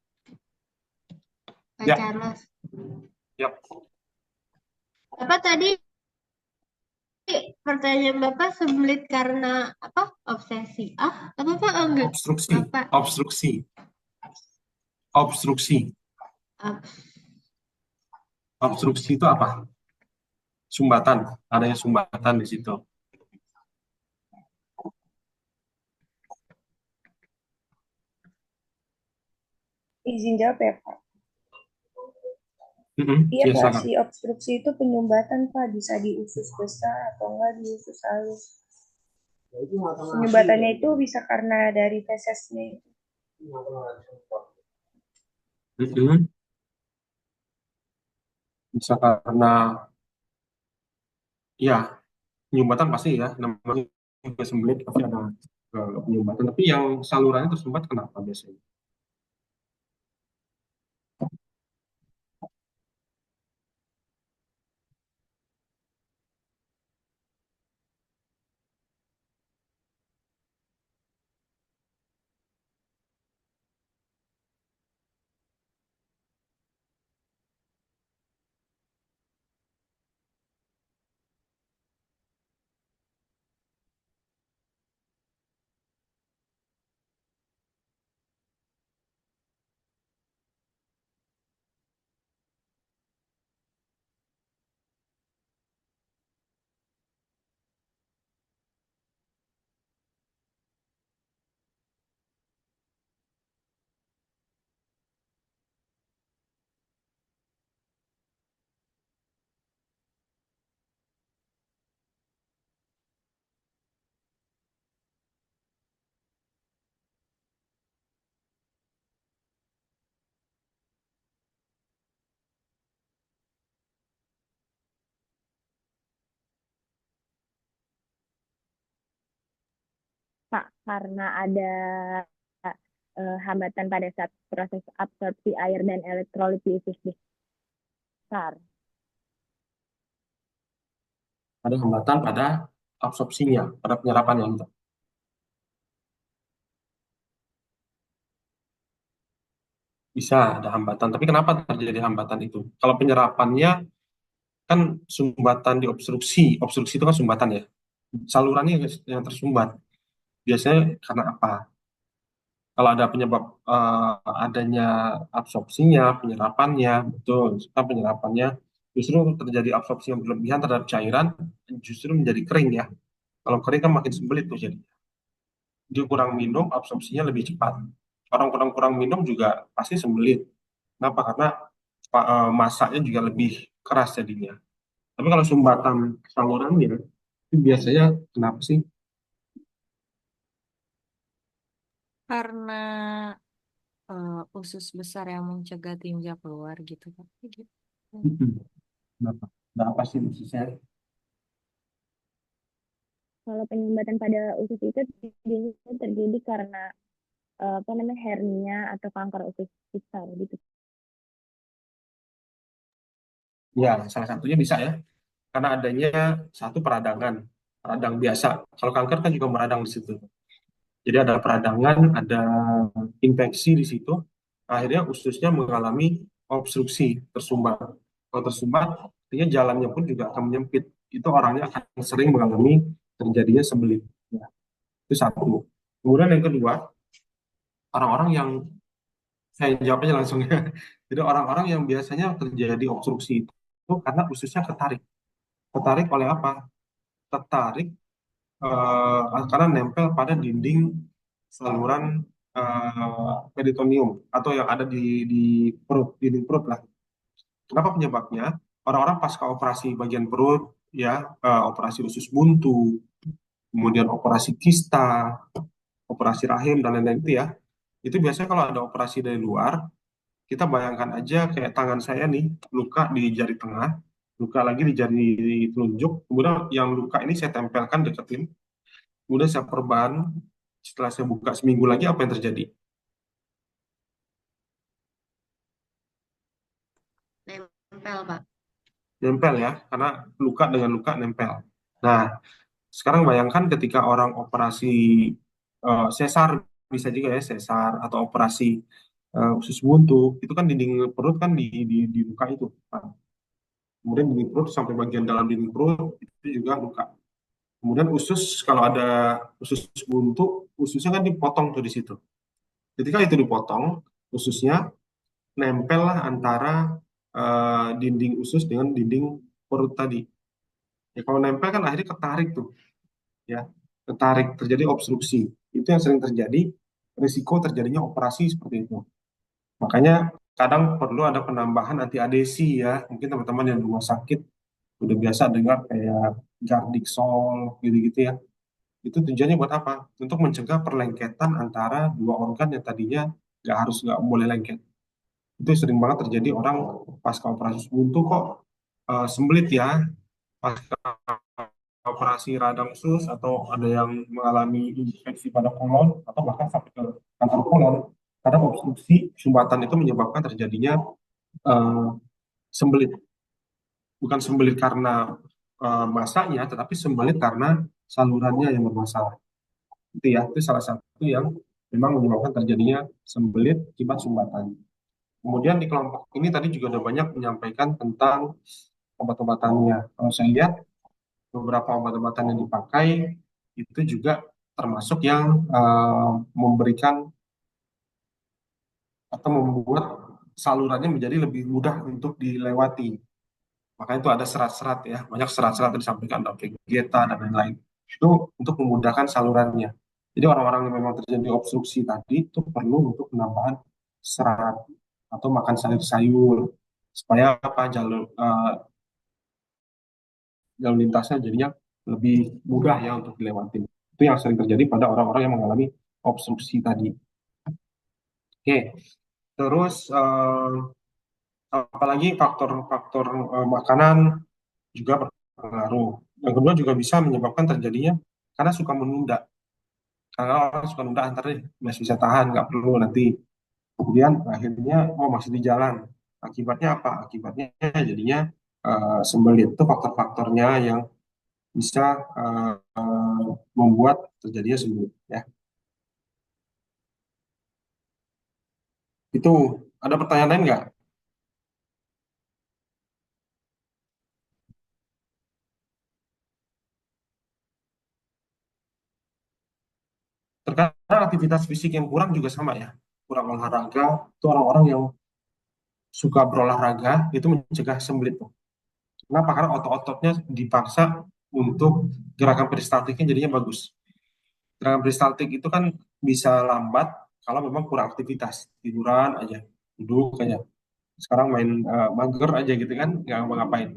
Pak Ya, Charles. ya. Bapak tadi pertanyaan Bapak sembelit karena apa? Obsesi. Apa Pak enggak? Obstruksi, Bapak obstruksi, obstruksi. obs- Obstruksi itu apa? Sumbatan, adanya sumbatan di situ. Izin jawab ya, Pak. Iya, Ya, Pak, silakan. si obstruksi itu penyumbatan, Pak. Bisa di usus besar atau enggak di usus halus. Penyumbatannya itu bisa karena dari fesesnya itu. Mm-mm. Bisa karena ya penyumbatan pasti ya, namanya juga sembelit pasti ada penyumbatan. Tapi yang salurannya tersumbat kenapa biasanya? Pak, karena ada hambatan pada saat proses absorpsi air dan elektrolit di usus besar. Ada hambatan pada absorpsinya, pada penyerapannya gitu. Bisa ada hambatan, tapi kenapa terjadi hambatan itu? Kalau penyerapannya kan sumbatan di obstruksi, obstruksi itu kan sumbatan ya. Salurannya yang tersumbat. Biasanya karena apa? Kalau ada penyebab adanya absorpsinya, penyerapannya, betul. Setelah penyerapannya justru terjadi absorpsi yang berlebihan terhadap cairan, justru menjadi kering ya. Kalau kering kan makin sembelit tuh jadi. Dia kurang minum, absorpsinya lebih cepat. Orang kurang minum juga pasti sembelit. Kenapa? Karena masaknya juga lebih keras jadinya. Tapi kalau sumbatan salurannya, itu biasanya kenapa sih? Karena usus besar yang mencegah tinja keluar gitu kan. Gitu. Kenapa? Nah, apa sih khususnya? Kalau penyumbatan pada usus itu biasanya terjadi karena apa namanya hernia atau kanker usus besar gitu. Ya, salah satunya bisa ya, karena adanya satu peradangan, radang biasa. Kalau kanker kan juga meradang di situ. Jadi ada peradangan, ada infeksi di situ, akhirnya ususnya mengalami obstruksi, tersumbat. Kalau tersumbat, artinya jalannya pun juga akan menyempit. Itu orangnya akan sering mengalami terjadinya sembelit. Ya, itu satu. Kemudian yang kedua, orang-orang yang saya jawabnya langsung ya. Jadi orang-orang yang biasanya terjadi obstruksi itu karena ususnya ketarik. Ketarik oleh apa? Tertarik karena nempel pada dinding saluran peritoneum atau yang ada di perut, dinding perut lah. Kenapa penyebabnya? Orang-orang pasca operasi bagian perut, ya, operasi usus buntu, kemudian operasi kista, operasi rahim dan lain-lain itu biasanya kalau ada operasi dari luar, kita bayangkan aja kayak tangan saya nih, luka di jari tengah, luka lagi di jari telunjuk, kemudian yang luka ini saya tempelkan deketin, kemudian saya perban, setelah saya buka seminggu lagi apa yang terjadi? Nempel, Pak. Nempel ya, karena luka dengan luka nempel. Nah, sekarang bayangkan ketika orang operasi sesar, bisa juga ya sesar atau operasi usus buntu, itu kan dinding perut kan di luka itu. Nah, kemudian dinding perut sampai bagian dalam dinding perut itu juga luka. Kemudian usus, kalau ada usus buntu, ususnya kan dipotong tuh di situ. Ketika itu dipotong, ususnya nempel lah antara dinding usus dengan dinding perut tadi. Ya, kalau nempel kan akhirnya ketarik tuh, ya, ketarik terjadi obstruksi. Itu yang sering terjadi, risiko terjadinya operasi seperti itu. Makanya kadang perlu ada penambahan anti adesi ya. Mungkin teman-teman yang di rumah sakit udah biasa dengar kayak Gardixol gitu-gitu ya. Itu tujuannya buat apa? Untuk mencegah perlengketan antara dua organ yang tadinya nggak boleh lengket. Itu sering banget terjadi orang pasca operasi buntu kok sembelit ya, pasca operasi radang usus atau ada yang mengalami infeksi pada kolon atau bahkan sampai ke kanker kolon. Karena obstruksi sumbatan itu menyebabkan terjadinya eh, sembelit. Bukan sembelit karena masanya, tetapi sembelit karena salurannya yang bermasalah. Itu ya, itu salah satu yang memang menyebabkan terjadinya sembelit akibat sumbatan. Kemudian di kelompok ini tadi juga ada banyak menyampaikan tentang obat-obatannya. Kalau saya lihat beberapa obat-obatan yang dipakai itu juga termasuk yang memberikan atau membuat salurannya menjadi lebih mudah untuk dilewati. Makanya itu ada serat-serat ya, banyak serat-serat yang disampaikan ada vegeta dan lain-lain. Itu untuk memudahkan salurannya. Jadi orang-orang yang memang terjadi obstruksi tadi itu perlu untuk penambahan serat atau makan sayur-sayur supaya apa jalur lintasnya jadinya lebih mudah ya untuk dilewati. Itu yang sering terjadi pada orang-orang yang mengalami obstruksi tadi. Oke, terus apalagi faktor-faktor makanan juga berpengaruh. Yang kedua juga bisa menyebabkan terjadinya karena suka menunda. Karena orang suka menunda antar masih bisa tahan, nggak perlu nanti. Kemudian akhirnya oh masih di jalan. Akibatnya apa? Akibatnya jadinya sembelit. Itu faktor-faktornya yang bisa membuat terjadinya sembuh ya. Itu ada pertanyaan lain nggak? Terkadang aktivitas fisik yang kurang juga sama ya. Kurang olahraga itu orang-orang yang suka berolahraga itu mencegah sembelit. Kenapa? Karena otot-ototnya dipaksa untuk gerakan peristaltiknya jadinya bagus. Gerakan peristaltik itu kan bisa lambat kalau memang kurang aktivitas, tiduran aja, duduk aja. Sekarang main mager aja gitu kan, nggak ngapa-ngapain.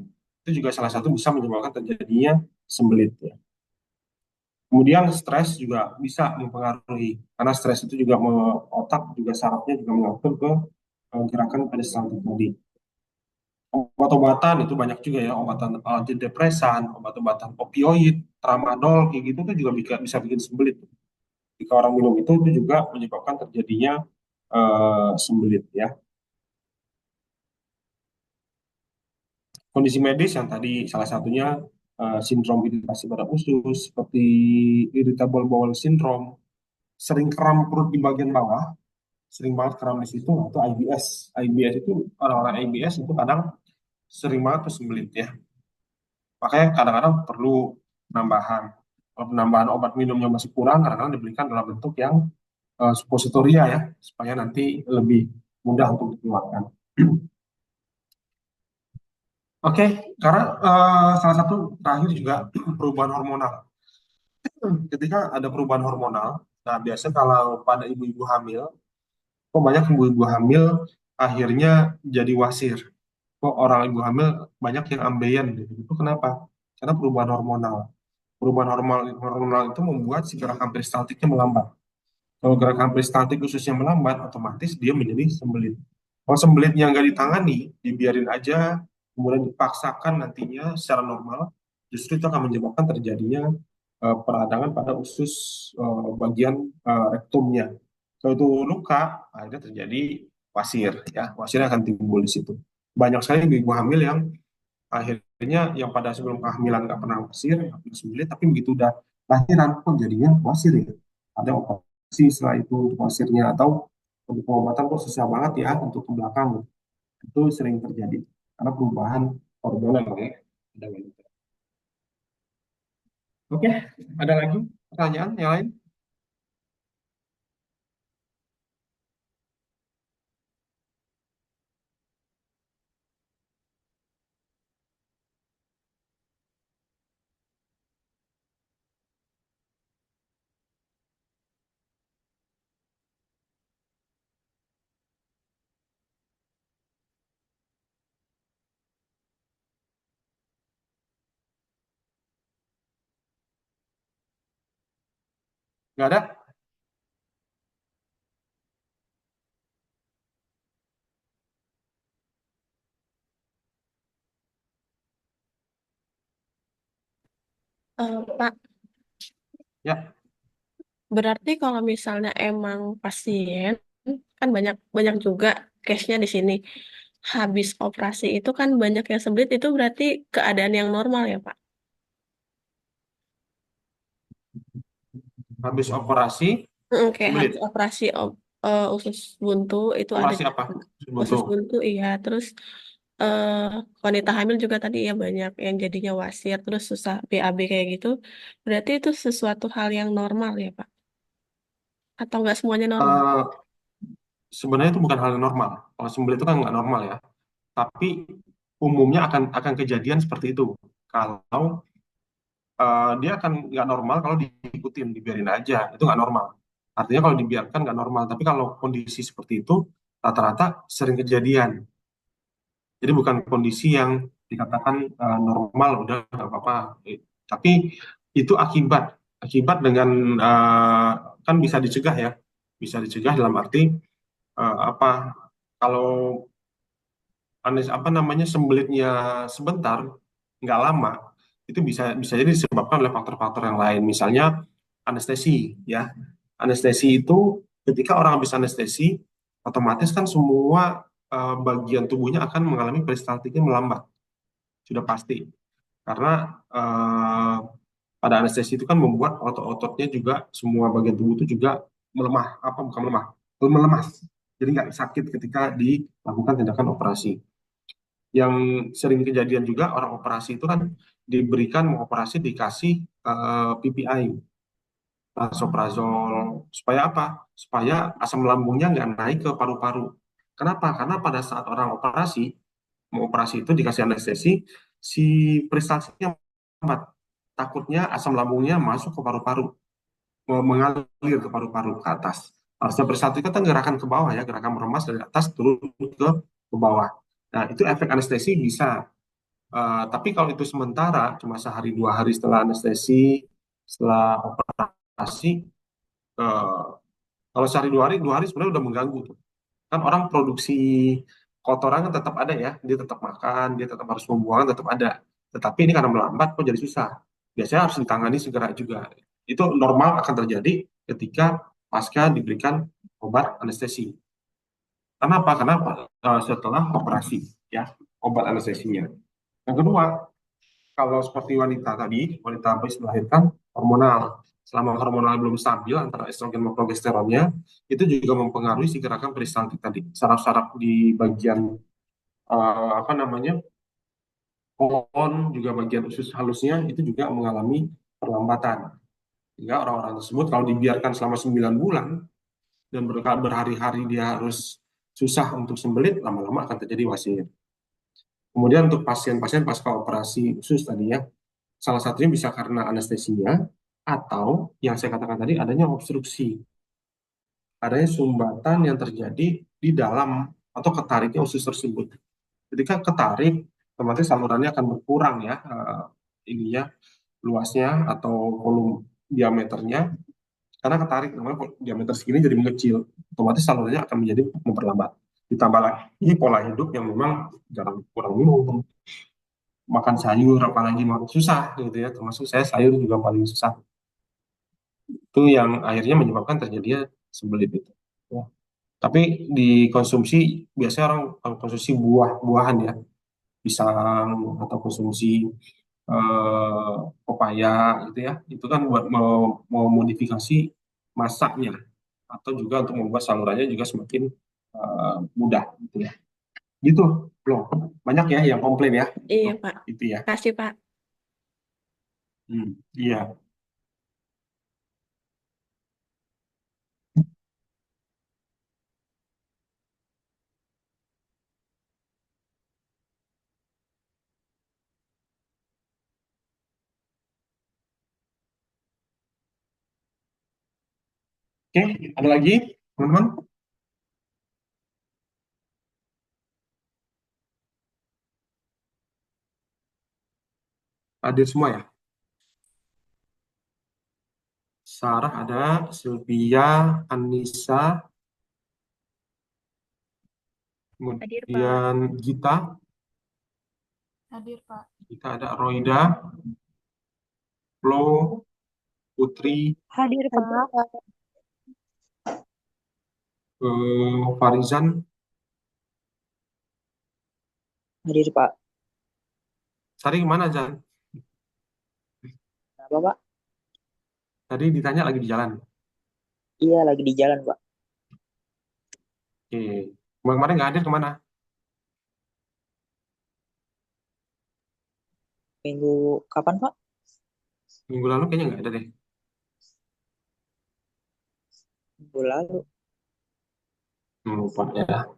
Itu juga salah satu bisa menyebabkan terjadinya sembelit ya. Kemudian stres juga bisa mempengaruhi, karena stres itu juga otak juga sarafnya juga mengatur ke gerakan peristaltik tadi. Obat-obatan itu banyak juga ya, obatan antidepresan, obat-obatan opioid, tramadol, kayak gitu tuh juga bisa bikin sembelit. Jika orang minum itu juga menyebabkan terjadinya sembelit ya. Kondisi medis yang tadi salah satunya sindrom iritasi pada usus, seperti irritable bowel syndrome, sering kram perut di bagian bawah, sering banget kram di situ, atau IBS. IBS itu, orang-orang IBS itu kadang sering banget tuh sembelit ya. Makanya kadang-kadang perlu penambahan. Kalau penambahan obat minumnya masih kurang, kadang-kadang diberikan dalam bentuk yang suppositoria ya, supaya nanti lebih mudah untuk dikeluarkan. Oke, karena salah satu terakhir juga perubahan hormonal. Ketika ada perubahan hormonal, nah biasa kalau pada ibu-ibu hamil, kok banyak ibu-ibu hamil akhirnya jadi wasir. Kok orang ibu hamil banyak yang ambeien gitu. Itu kenapa? Karena perubahan hormonal. Perubahan hormonal itu membuat si gerakan peristaltiknya melambat. Kalau gerakan peristaltik khususnya melambat, otomatis dia menjadi sembelit. Kalau sembelitnya nggak ditangani, dibiarin aja, kemudian dipaksakan nantinya secara normal, justru itu akan menyebabkan terjadinya peradangan pada usus bagian rektumnya. Kalau itu luka, akhirnya terjadi wasir, ya, wasir akan timbul di situ. Banyak sekali ibu hamil yang akhirnya yang pada sebelum kehamilan nggak pernah wasir, nggak pernah sembelit, tapi begitu udah lahiran kok jadinya wasir ya. Ada operasi setelah itu untuk wasirnya, atau untuk pengobatan kok susah banget ya untuk ke belakang. Itu sering terjadi karena perubahan hormonal ya pada wanita. Oke, ada lagi pertanyaan yang lain? Nggak ada? Pak, Ya, berarti kalau misalnya emang pasien kan banyak banyak juga case-nya di sini. Habis operasi itu kan banyak yang sembelit itu berarti keadaan yang normal ya, Pak? habis operasi Kayak habis sembelit. operasi usus buntu itu ada Operasi apa? usus Buntu. buntu iya, terus eh wanita hamil juga tadi ya banyak yang jadinya wasir terus susah BAB kayak gitu. Berarti itu sesuatu hal yang normal ya, Pak? Atau nggak semuanya normal? Eh, Sebenarnya itu bukan hal yang normal. Kalau sembelit itu kan nggak normal ya. Tapi umumnya akan kejadian seperti itu. Kalau dia akan nggak normal kalau diikutin, dibiarin aja, itu nggak normal. Artinya kalau dibiarkan nggak normal. Tapi kalau kondisi seperti itu rata-rata sering kejadian. Jadi bukan kondisi yang dikatakan normal, udah nggak apa-apa. Tapi itu akibat, akibat dengan kan bisa dicegah ya, bisa dicegah dalam arti apa? Kalau apa namanya sembelitnya sebentar, nggak lama, itu bisa bisa jadi disebabkan oleh faktor-faktor yang lain. Misalnya anestesi, ya. Anestesi itu ketika orang habis anestesi, otomatis kan semua bagian tubuhnya akan mengalami peristaltiknya melambat, sudah pasti. Karena pada anestesi itu kan membuat otot-ototnya juga, semua bagian tubuh itu juga melemah, apa bukan melemah, melemah. Jadi nggak sakit ketika dilakukan tindakan operasi. Yang sering kejadian juga orang operasi itu kan diberikan mau operasi dikasih PPI, prazoprazol, supaya apa? Supaya asam lambungnya nggak naik ke paru-paru. Kenapa? Karena pada saat orang operasi, mau operasi itu dikasih anestesi, si peristaltiknya lambat. Takutnya asam lambungnya masuk ke paru-paru, mengalir ke paru-paru ke atas. Harusnya peristaltik itu kan gerakan ke bawah ya, gerakan meremas dari atas turun ke bawah. Nah, itu efek anestesi bisa. Tapi kalau itu sementara, cuma sehari dua hari setelah anestesi, Setelah operasi, eh, kalau sehari 2 hari sebenarnya udah mengganggu tuh. Kan orang produksi kotoran kan tetap ada ya, dia tetap makan, dia tetap harus membuang, tetap ada. Tetapi ini karena melambat kok jadi susah. Biasanya harus ditangani segera juga. Itu normal akan terjadi ketika pasca diberikan obat anestesi. Kenapa? Karena setelah operasi ya, obat anestesinya. Yang kedua, kalau seperti wanita tadi, wanita habis melahirkan hormonal. Selama hormonal belum stabil antara estrogen dan progesteronnya, itu juga mempengaruhi si gerakan peristaltik tadi. Saraf-saraf di bagian apa namanya, kolon, juga bagian usus halusnya itu juga mengalami perlambatan. Sehingga orang-orang tersebut kalau dibiarkan selama 9 bulan dan berhari-hari dia harus susah untuk sembelit, lama-lama akan terjadi wasir. Kemudian untuk pasien-pasien pasca operasi usus tadi ya, salah satunya bisa karena anestesinya atau yang saya katakan tadi adanya obstruksi, adanya sumbatan yang terjadi di dalam atau ketariknya usus tersebut. Ketika ketarik, otomatis salurannya akan berkurang ya, ininya luasnya atau volume diameternya, karena ketarik namanya diameter segini jadi mengecil, otomatis salurannya akan menjadi memperlambat. Ditambah lagi pola hidup yang memang jarang, kurang minum, makan sayur apalagi makan susah gitu ya, termasuk saya sayur juga paling susah, itu yang akhirnya menyebabkan terjadinya sembelit itu ya. Tapi dikonsumsi biasanya orang konsumsi buah-buahan ya, pisang atau konsumsi pepaya gitu ya, itu kan buat memodifikasi masaknya atau juga untuk membuat salurannya juga semakin mudah gitu ya. Gitu loh, banyak ya yang komplain ya. Iya, Loh, Pak. itu ya. Kasih, Pak. Iya. Oke, ada lagi teman-teman? Hadir semua ya? Sarah ada, Sylvia, Anissa, Hadir, Pak. kemudian Gita, Hadir, Pak. kita ada Roida, Flo, Putri, Hadir, Pak. Farizan, Hadir, Pak. Sari kemana Jan? Kenapa, Pak? Tadi ditanya lagi di jalan. Iya, lagi di jalan, Pak. Oke, kemarin nggak hadir kemana? Minggu kapan, Pak? Minggu lalu kayaknya nggak ada deh. Minggu lalu. Lupa ya.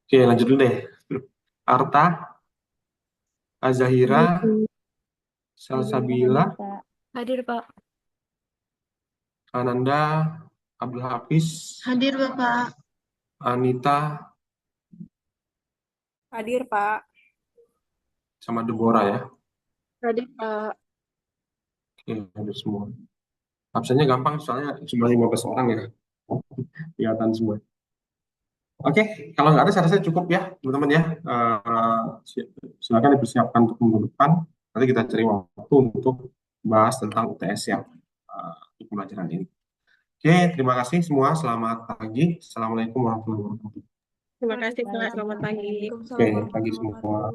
Oke, lanjut dulu deh. Arta, Azahira, Salsabila, Hadir, Pak. Ananda, Abdul Hafiz, Hadir, Bapak. Anita, Hadir, Pak. sama Deborah ya. Hadir, Pak. Oke, hadir semua. Absennya gampang soalnya cuma 15 orang ya. Kelihatan semua. Oke, kalau nggak ada saya rasa cukup ya teman-teman ya. Silakan dipersiapkan untuk minggu depan. Nanti kita cari waktu untuk bahas tentang UTS ya, di pembelajaran ini. Oke, terima kasih semua. Selamat pagi. Assalamualaikum warahmatullahi wabarakatuh. Terima kasih, Pak. Selamat pagi. Oke, pagi semua.